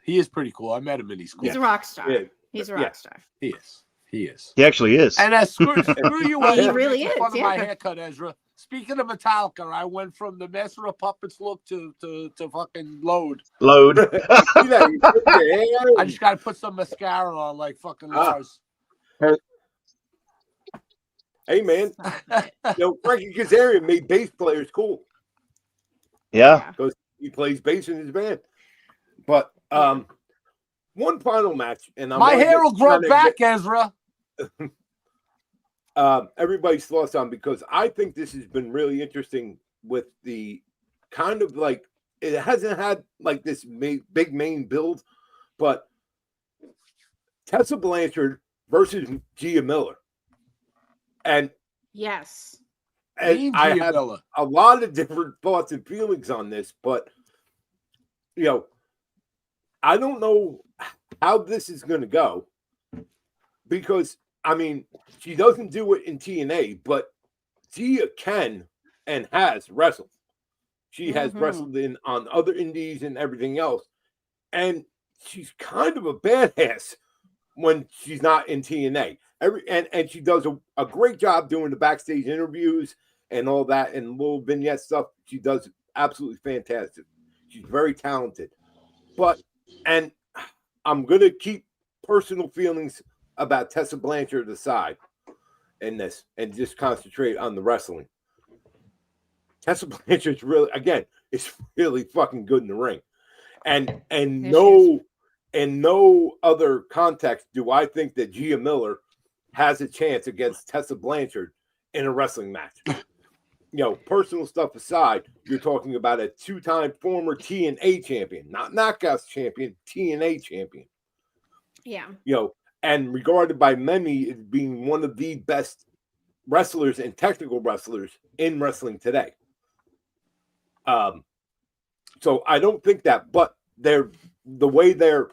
He is pretty cool. I met him in his school. He's a rock star. Yeah. He's a rock star. He is. He is. He actually is. And screw you, He Ezra, really making is, fun of my yeah. haircut, Ezra. Speaking of Metallica, I went from the Master of Puppets look to fucking load. Load. I just got to put some mascara on like fucking Lars. Hey, man. Frankie Kazarian made bass players cool Yeah. because he plays bass in his band. But one final match, and My hair will grow back, Ezra. Everybody's thoughts on, because I think this has been really interesting with the kind of like, it hasn't had like this big main build, but Tessa Blanchard versus Gia Miller. And Yes. I have a lot of different thoughts and feelings on this, but I don't know how this is going to go, because I mean, she doesn't do it in TNA, but Gia can and has wrestled. She has wrestled on other indies and everything else, and she's kind of a badass when she's not in TNA. And she does a great job doing the backstage interviews and all that and little vignette stuff. She does absolutely fantastic. She's very talented. And I'm going to keep personal feelings about Tessa Blanchard aside in this and just concentrate on the wrestling. Tessa Blanchard's really, again, is really fucking good in the ring. And no other context do I think that Gia Miller has a chance against Tessa Blanchard in a wrestling match. Personal stuff aside, you're talking about a 2-time former TNA champion, not Knockouts champion, TNA champion. Yeah. And regarded by many as being one of the best wrestlers and technical wrestlers in wrestling today. So I don't think that, but the way they're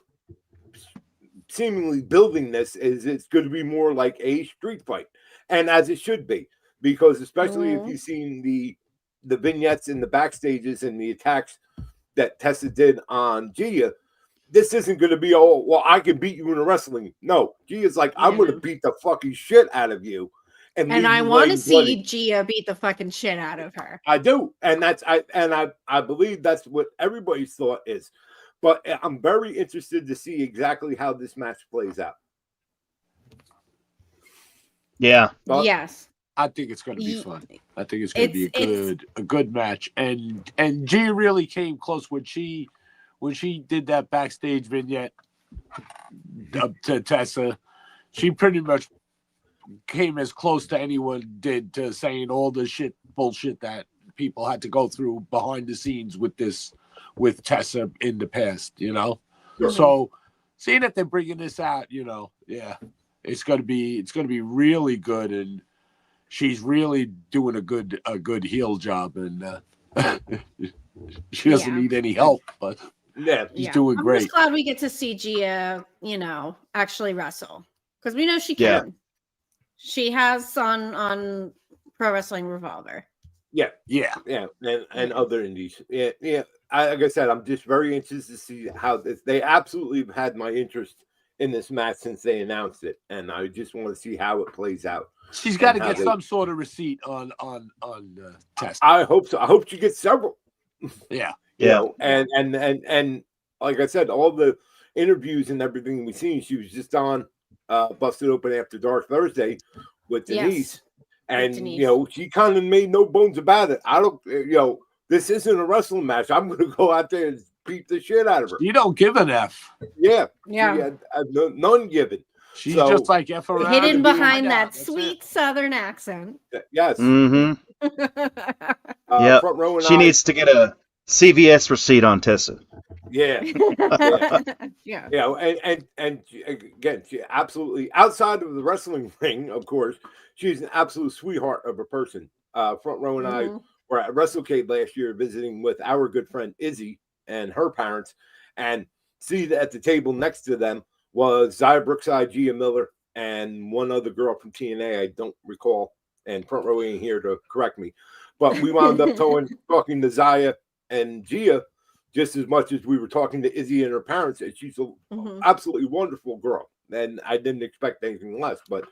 seemingly building this is it's going to be more like a street fight, and as it should be, because especially if you've seen the vignettes in the backstages and the attacks that Tessa did on Gia, this isn't going to be I can beat you in a wrestling. No, Gia's like, I'm going to beat the fucking shit out of you. And I want to see Gia beat the fucking shit out of her. I do. And I believe that's what everybody's thought is. But I'm very interested to see exactly how this match plays out. Yeah. Yes. I think it's going to be fun. I think it's going to be a good match. And G really came close when she did that backstage vignette to Tessa. She pretty much came as close to anyone did to saying all the bullshit that people had to go through behind the scenes with Tessa in the past, So seeing that they're bringing this out, it's going to be really good, and she's really doing a good heel job, and she doesn't need any help, but she's doing great. I'm just glad we get to see Gia, actually wrestle, because we know she can. Yeah. She has on Pro Wrestling Revolver. Yeah, and other indies. Yeah. Like I said, I'm just very interested to see how they absolutely have had my interest in this match since they announced it, and I just want to see how it plays out. She's got to get some sort of receipt on test. I hope so. I hope she gets several. Yeah. And like I said, all the interviews and everything we've seen, she was just on Busted Open After Dark Thursday with Denise. Yes. And, she kind of made no bones about it. I don't, this isn't a wrestling match. I'm going to go out there and beat the shit out of her. You don't give an F. Yeah. None given. She's just like F around. Hidden behind that sweet Southern accent. Yes. Mm-hmm. She needs to get a CVS receipt on Tessa. Yeah. And again, she absolutely, outside of the wrestling ring, of course, she's an absolute sweetheart of a person. Front Row and I were at WrestleCade last year visiting with our good friend Izzy and her parents, and see that at the table next to them was Zaya Brookside, Gia Miller, and one other girl from TNA. I don't recall, and Front Row ain't here to correct me. But we wound up talking to Zaya and Gia just as much as we were talking to Izzy and her parents. And she's an absolutely wonderful girl, and I didn't expect anything less. But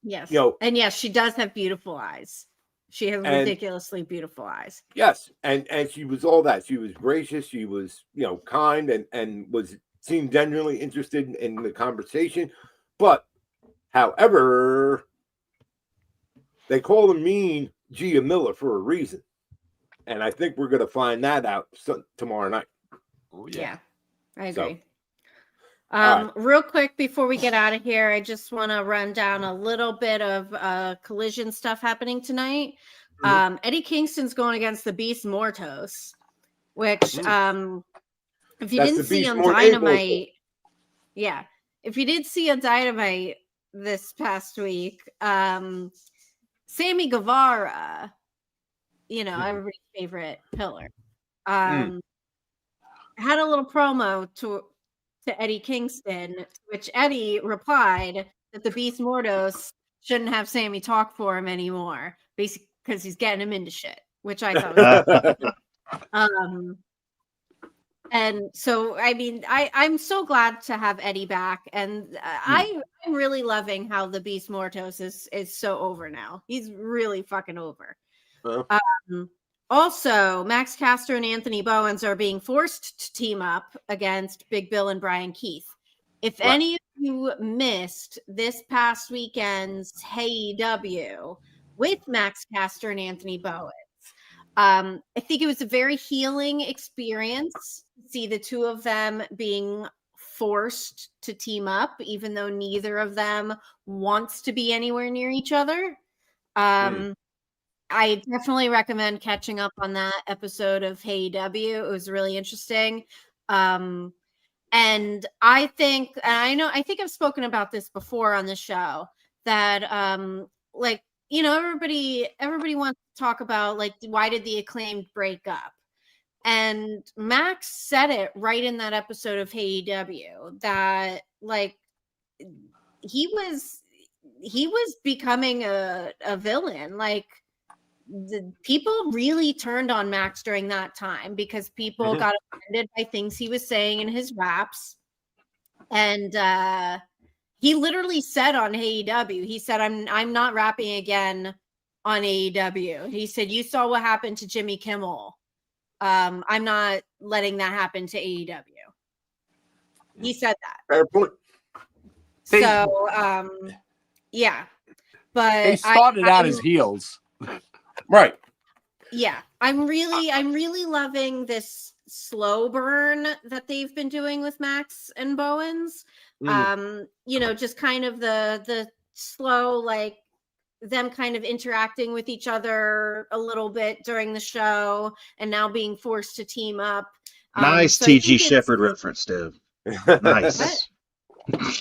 yes, you know, and yes, she does have beautiful eyes. She has ridiculously beautiful eyes. Yes, and she was all that. She was gracious. She was, you know, kind, and seemed genuinely interested in the conversation. But, however, they call her mean Gia Miller for a reason, and I think we're going to find that out tomorrow night. Oh, Yeah, I agree. right. Real quick before we get out of here, I just want to run down a little bit of collision stuff happening tonight. Eddie Kingston's going against the Beast Mortos, which if you didn't see on Dynamite, if you did see on Dynamite this past week, Sammy Guevara, you know, everybody's favorite pillar, had a little promo to Eddie Kingston, which Eddie replied that the Beast Mortos shouldn't have Sammy talk for him anymore, basically because he's getting him into shit, which I thought was and so, I mean, I'm so glad to have Eddie back, and I'm really loving how the Beast Mortos is so over now. He's really fucking over. Also, Max Caster and Anthony Bowens are being forced to team up against Big Bill and Brian Keith. If any of you missed this past weekend's AEW with Max Caster and Anthony Bowens, I think it was a very healing experience to see the two of them being forced to team up, even though neither of them wants to be anywhere near each other. I definitely recommend catching up on that episode of AEW. It was really interesting. And I think I've spoken about this before on the show, that like, you know, everybody wants to talk about, like, why did the Acclaimed break up? And Max said it right in that episode of AEW that, like, he was becoming a villain. Like, the people really turned on Max during that time because people got offended by things he was saying in his raps. And he literally said on AEW, he said, I'm not rapping again on AEW. He said, you saw what happened to Jimmy Kimmel. I'm not letting that happen to AEW. He said that. Fair point. So, yeah. But they started out as heels. Right. Yeah. I'm really loving this slow burn that they've been doing with Max and Bowens. You know, just kind of the slow, like, them kind of interacting with each other a little bit during the show, and now being forced to team up. Nice so T.G. Shepherd reference, Deb. Nice.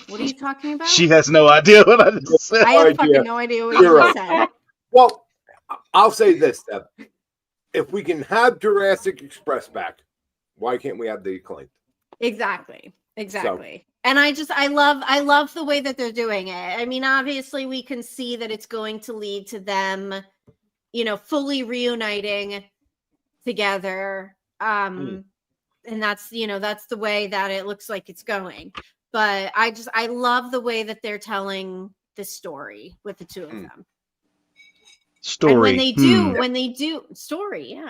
What are you talking about? She has no idea what I just said. I have fucking no idea what you just said. Well, I'll say this, Deb. If we can have Jurassic Express back, why can't we have the Acclaimed? Exactly. And I love the way that they're doing it. I mean, obviously we can see that it's going to lead to them, you know, fully reuniting together. And that's, you know, that's the way that it looks like it's going. But I love the way that they're telling the story with the two of them. Story. And when they do story.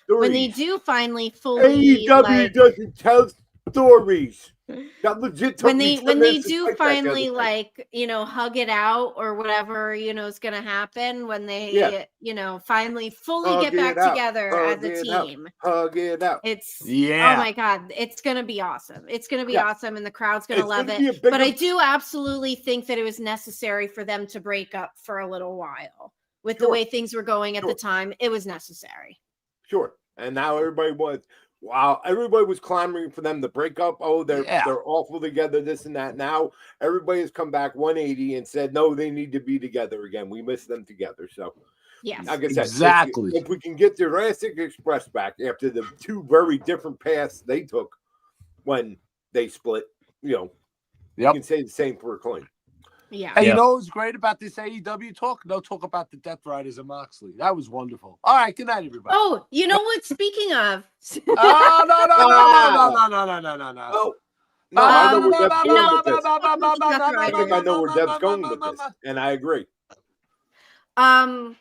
When they do finally fully AEW doesn't tell stories. That legit when they do finally, like, you know, hug it out or whatever, you know, is gonna happen when they you know, finally fully get back together as a team. Hug it out. It's oh my god, it's gonna be awesome. It's gonna be awesome, and the crowd's gonna love it. But I do absolutely think that it was necessary for them to break up for a little while. With the way things were going at the time, it was necessary. Sure. And now everybody was clamoring for them to break up. Oh, they're awful together, this and that. Now everybody has come back 180 and said, no, they need to be together again. We miss them together. So, yes, like I said, exactly. If we can get Jurassic Express back after the two very different paths they took when they split, you Yep. can say the same for Acclaim. Yeah. And Yeah. you know what's great about this AEW talk? No talk about the Death Riders and Moxley. That was wonderful. All right, good night, everybody. Oh, you know what? Speaking of, Oh, no. Oh, no, I know where no, Deb's going with this. I I think I know where Deb's going with this, and I agree. I'm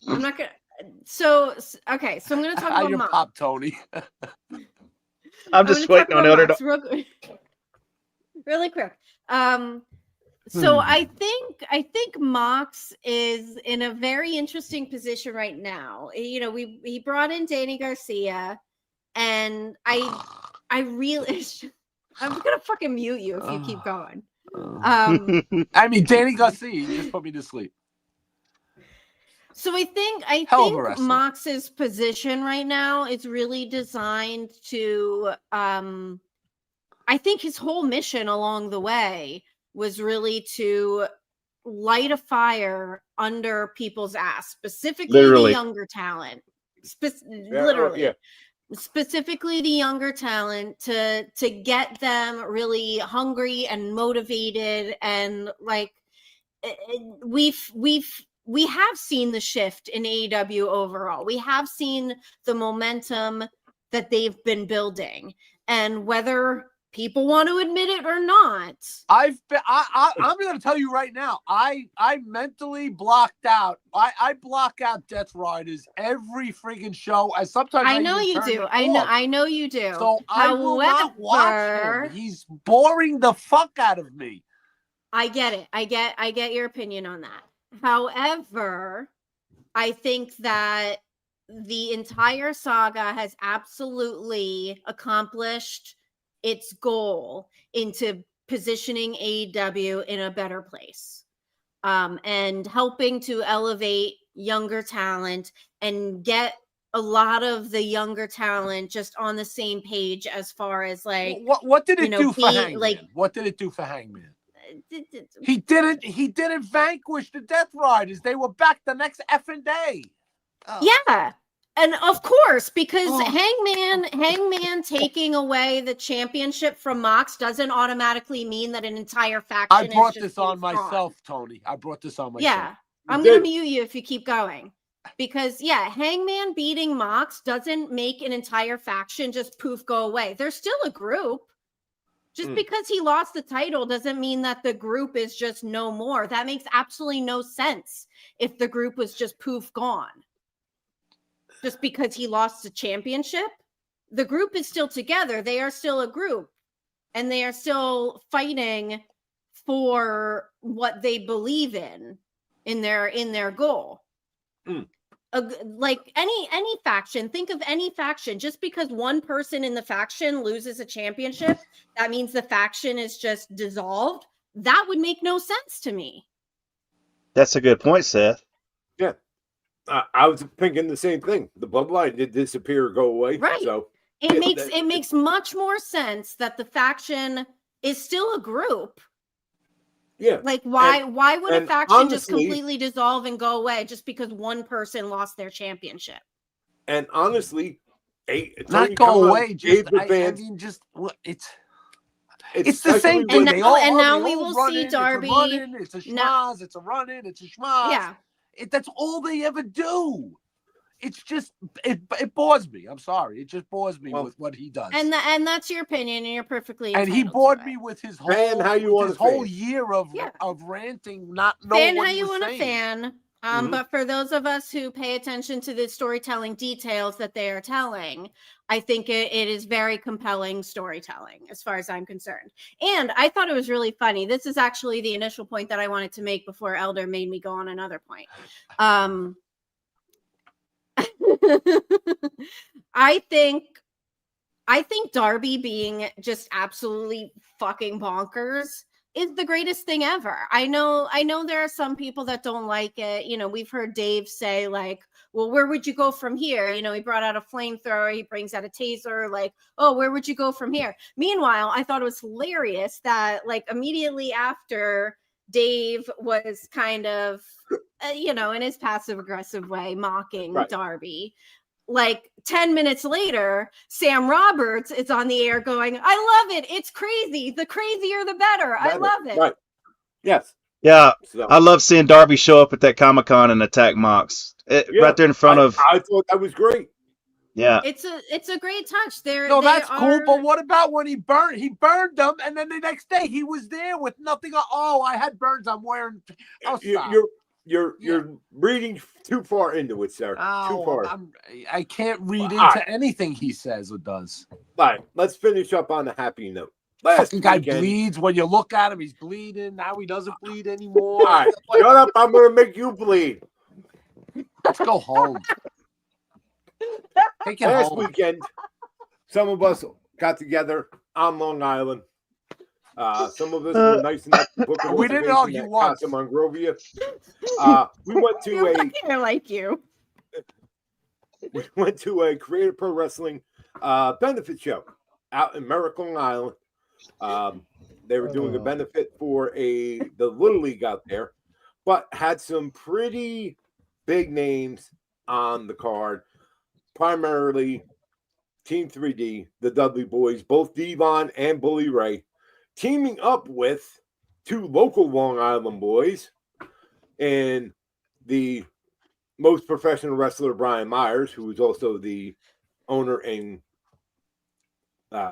not gonna. So okay, so I'm gonna talk about Your Mox. pop, Tony. I'm just gonna talk waiting on about Elder. Mox really quick. So I think Mox is in a very interesting position right now. You know, he brought in Danny Garcia, and I really I'm gonna fucking mute you if you keep going. I mean, Danny Garcia, you just put me to sleep. So I think Hell of a wrestler. Mox's position right now is really designed to I think his whole mission along the way was really to light a fire under people's ass, specifically Literally. the younger talent. Literally. Specifically the younger talent to get them really hungry and motivated, and like we have seen the shift in AEW overall. We have seen the momentum that they've been building, and whether people want to admit it or not, I'm going to tell you right now. I mentally blocked out. I block out Death Riders every freaking show. And sometimes I know even you turn do. it I know you do. So I will not watch him. He's boring the fuck out of me. I get it. I get your opinion on that. However, I think that the entire saga has absolutely accomplished its goal into positioning AEW in a better place, and helping to elevate younger talent and get a lot of the younger talent just on the same page as far as like what did it do for Hangman? like, what did it do for Hangman? He didn't vanquish the Death Riders. They were back the next effing day. Yeah. And of course, because Hangman taking away the championship from Mox doesn't automatically mean that an entire faction. I brought this on myself, Tony. I brought this on myself. Yeah, I'm gonna mute you if you keep going, because Hangman beating Mox doesn't make an entire faction just poof go away. They're still a group. Just because he lost the title doesn't mean that the group is just no more. That makes absolutely no sense if the group was just poof gone. Just because he lost the championship, the group is still together. They are still a group, and they are still fighting for what they believe in their goal. Like any faction, think of any faction. Just because one person in the faction loses a championship, that means the faction is just dissolved. That would make no sense to me. That's a good point, Seth. Yeah. I was thinking the same thing. The bloodline did disappear or go away. Right. So it makes much more sense that the faction is still a group. Yeah. Like why would a faction honestly, just completely dissolve and go away just because one person lost their championship? And honestly, not go away. Just I mean, just it's the same thing. And now we will see Darby. It's a schmaz. It's a run-in. It's a schmaz. Yeah. That's all they ever do. It's just it bores me. I'm sorry. It just bores me with what he does. And that's your opinion, and you're perfectly. And he bored me with his whole year of ranting, not knowing what he was saying. But for those of us who pay attention to the storytelling details that they are telling, I think it is very compelling storytelling as far as I'm concerned. And I thought it was really funny. This is actually the initial point that I wanted to make before Elder made me go on another point. I think Darby being just absolutely fucking bonkers is the greatest thing ever. I know there are some people that don't like it. You know, we've heard Dave say like, well, where would you go from here? You know, he brought out a flamethrower, he brings out a taser, like, oh, where would you go from here? Meanwhile, I thought it was hilarious that like immediately after Dave was kind of, in his passive aggressive way, mocking Darby, like 10 minutes later, Sam Roberts is on the air going, I love it. It's crazy. The crazier, the better. I love it. Right. Yes. Yeah, So, I love seeing Darby show up at that Comic-Con and attack Mox. Right there in front of. I thought that was great. Yeah. It's a great touch. No, that's cool. But what about when he burned them, and then the next day he was there with nothing? Oh, I had burns. I'm wearing. Oh, stop. You're reading too far into it, sir. Oh, too far. I can't read into anything he says or does. All right, let's finish up on a happy note. Fucking guy bleeds. When you look at him, he's bleeding. Now he doesn't bleed anymore. All right, shut up. I'm going to make you bleed. Let's go home. Last weekend, some of us got together on Long Island. Some of us were nice enough to book a we didn't argue once. Monrovia. We went to like you. We went to a Creative Pro Wrestling benefit show out in Merrick, Long Island. They were doing a benefit for the Little League out there, but had some pretty big names on the card. Primarily Team 3D, the Dudley Boys, both Devon and Bully Ray, teaming up with two local Long Island boys and the most professional wrestler, Brian Myers, who is also the owner and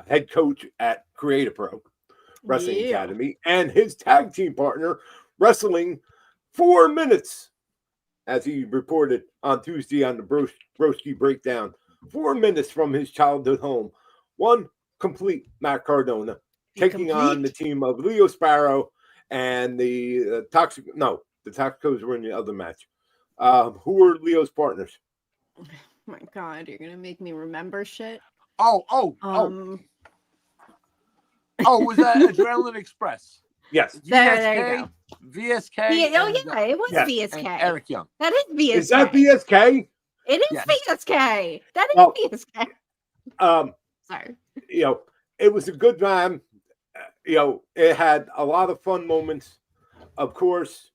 head coach at Creative Pro Wrestling Academy, and his tag team partner, wrestling 4 minutes, as he reported on Tuesday on the Broski Breakdown. 4 minutes from his childhood home. One complete Matt Cardona taking on the team of Leo Sparrow and the Toxicos were in the other match. Who were Leo's partners? Oh my God, you're gonna make me remember shit. Was that Adrenaline Express? Yes. There you go. VSK. It was VSK. And Eric Young. That is VSK. Is that VSK? It is VSK. That is VSK. Sorry. It was a good time. It had a lot of fun moments. Of course,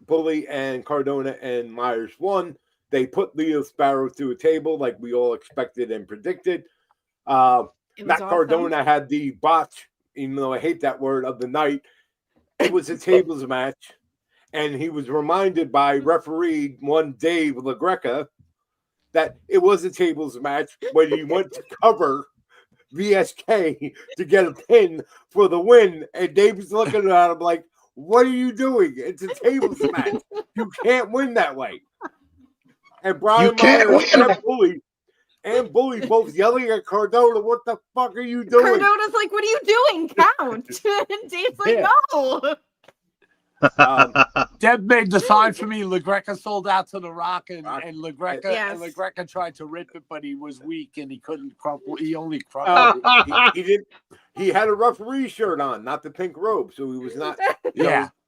Bully and Cardona and Myers won. They put Leo Sparrow through a table like we all expected and predicted. Matt Cardona had the botch, even though I hate that word, of the night. It was a tables match. And he was reminded by referee one Dave LaGreca that it was a tables match when he went to cover VSK to get a pin for the win. And Dave was looking at him like, what are you doing? It's a tables match. You can't win that way. And Brian Myers and Bully both yelling at Cardona, what the fuck are you doing? Cardona's like, what are you doing? Count. And Dave's like, no. Deb made the sign for me. LaGreca sold out to The Rock, and LaGreca tried to rip it, but he was weak and he couldn't crumple. He only crumpled. He didn't. He had a referee shirt on, not the pink robe, so he was not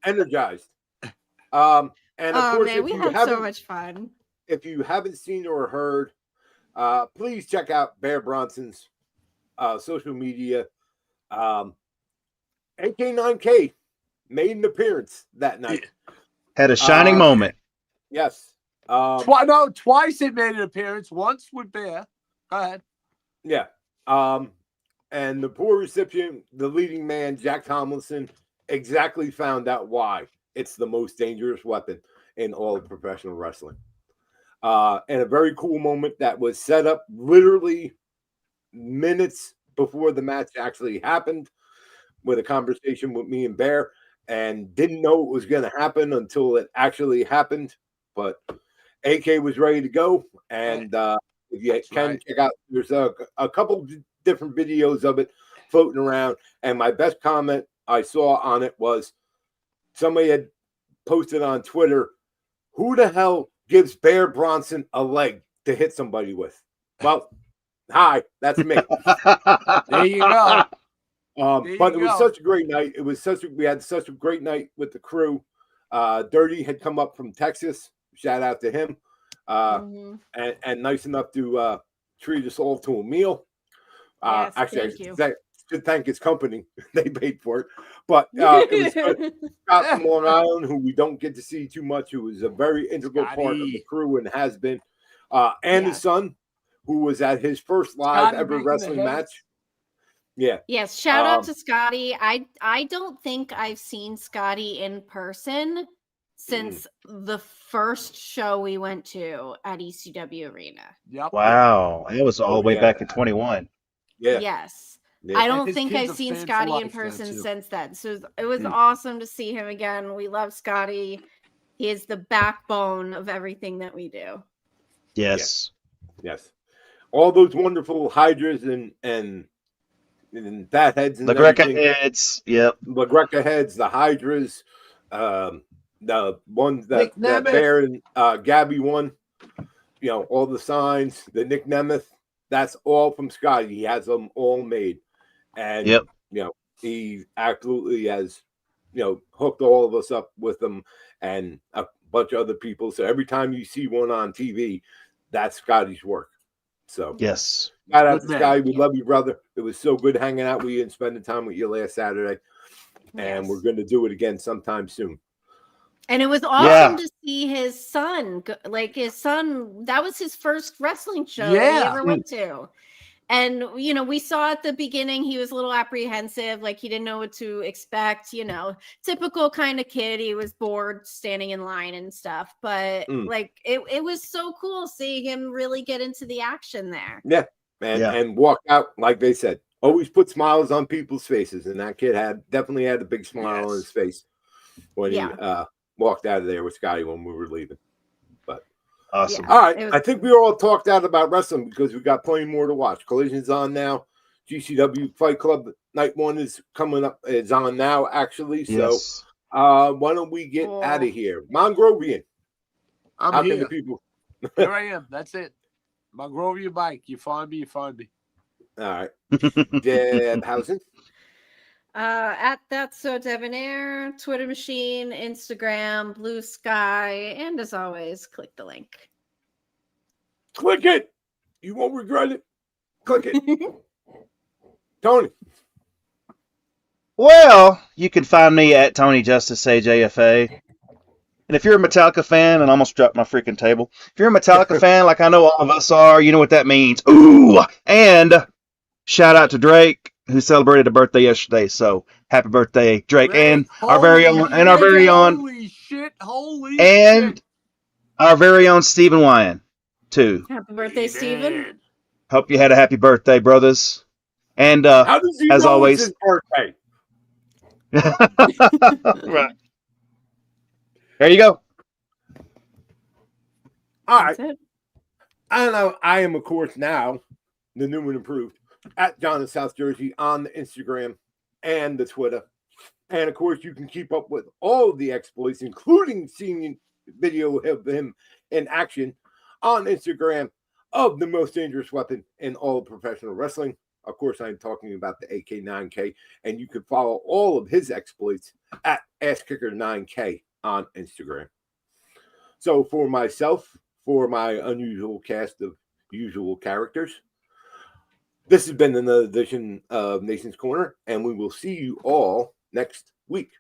energized. And of course, we had so much fun. If you haven't seen or heard, please check out Bear Bronson's social media. AK9K made an appearance that night. Had a shining moment. Yes. Twice it made an appearance. Once with Bear. Go ahead. Yeah. And the poor recipient, the leading man, Jack Tomlinson, exactly found out why it's the most dangerous weapon in all of professional wrestling. And a very cool moment that was set up literally minutes before the match actually happened, with a conversation with me and Bear, and didn't know it was going to happen until it actually happened. But AK was ready to go, and check out. There's a couple different videos of it floating around, and my best comment I saw on it was somebody had posted on Twitter, "Who the hell gives Bear Bronson a leg to hit somebody with?" Well, hi, that's me. There you go. But it was such a great night. We had such a great night with the crew. Dirty had come up from Texas. Shout out to him. And nice enough to treat us all to a meal. Actually, I should thank his company. They paid for it. But it was good. Scott from Long Island, who we don't get to see too much, who is a very integral part of the crew and has been. And his son, who was at his first live Scotty ever making the wrestling heads. match. Yeah. Yes, shout out Um, to Scotty. I don't think I've seen Scotty in person since the first show we went to at ECW Arena. Yep. Wow, that was all Oh, the way yeah. back in 21. Yeah. Yes. Yeah. I And don't his think kid's I've a seen fan for Scotty in life now, person too. since then. So it was Mm. awesome to see him again. We love Scotty. He is the backbone of everything that we do. Yes. Yes. All those wonderful hydras and fat heads and The Greca everything. heads. Yep. The Greca heads, the hydras, the ones that Nick Nemeth. Bear and Gabby won. You know, all the signs, the Nick Nemeth. That's all from Scotty. He has them all made, and Yep. you know, he absolutely has, you know, hooked all of us up with them and a bunch of other people. So every time you see one on TV, that's Scotty's work. So Yes. shout out Good to man. Scotty. We love you, brother. It was so good hanging out with you and spending time with you last Saturday. And Yes. we're going to do it again sometime soon. And it was awesome Yeah. to see his son. Like his son, that was his first wrestling show that he Yeah. ever went to. And, you know, we saw at the beginning, he was a little apprehensive, like he didn't know what to expect, you know, typical kind of kid. He was bored standing in line and stuff. But like, it was so cool seeing him really get into the action there. Yeah. And walk out, like they said, always put smiles on people's faces. And that kid definitely had a big smile on his face when he walked out of there with Scotty when we were leaving. But Awesome. all right, I think we all talked out about wrestling because we got plenty more to watch. Collision's on now. GCW Fight Club Night 1 is coming up. It's on now, actually. So Yes. why don't we get out of here? Mongrovian. I'm How here. can the people? Here I am. That's it. Mongrovian Mike. You find me, you find me. All right. Debhausen. At That's So Debonair, Twitter Machine, Instagram, Blue Sky, and as always, click the link. Click it. You won't regret it. Click it. Tony. Well, you can find me at Tony Justice AJFA. And if you're a Metallica fan, and I almost dropped my freaking table. If you're a Metallica fan, like I know all of us are, you know what that means. Ooh! And shout out to Drake, who celebrated a birthday yesterday. So happy birthday, Drake, and our very own, Holy shit! Holy and shit! our very own Stephen Wyan, too. Happy birthday, Steven. Hope you had a happy birthday, brothers. And How does he as know always, it's his birthday? right. There you go. All right. That's it. I don't know. I am, of course, now the new and improved at John in South Jersey on the Instagram and the Twitter. And of course, you can keep up with all of the exploits, including seeing video of him in action on Instagram of the most dangerous weapon in all of professional wrestling. Of course, I'm talking about the AK9K, and you can follow all of his exploits at AssKicker9K on Instagram. So for myself, for my unusual cast of usual characters, this has been another edition of Nation's Corner, and we will see you all next week.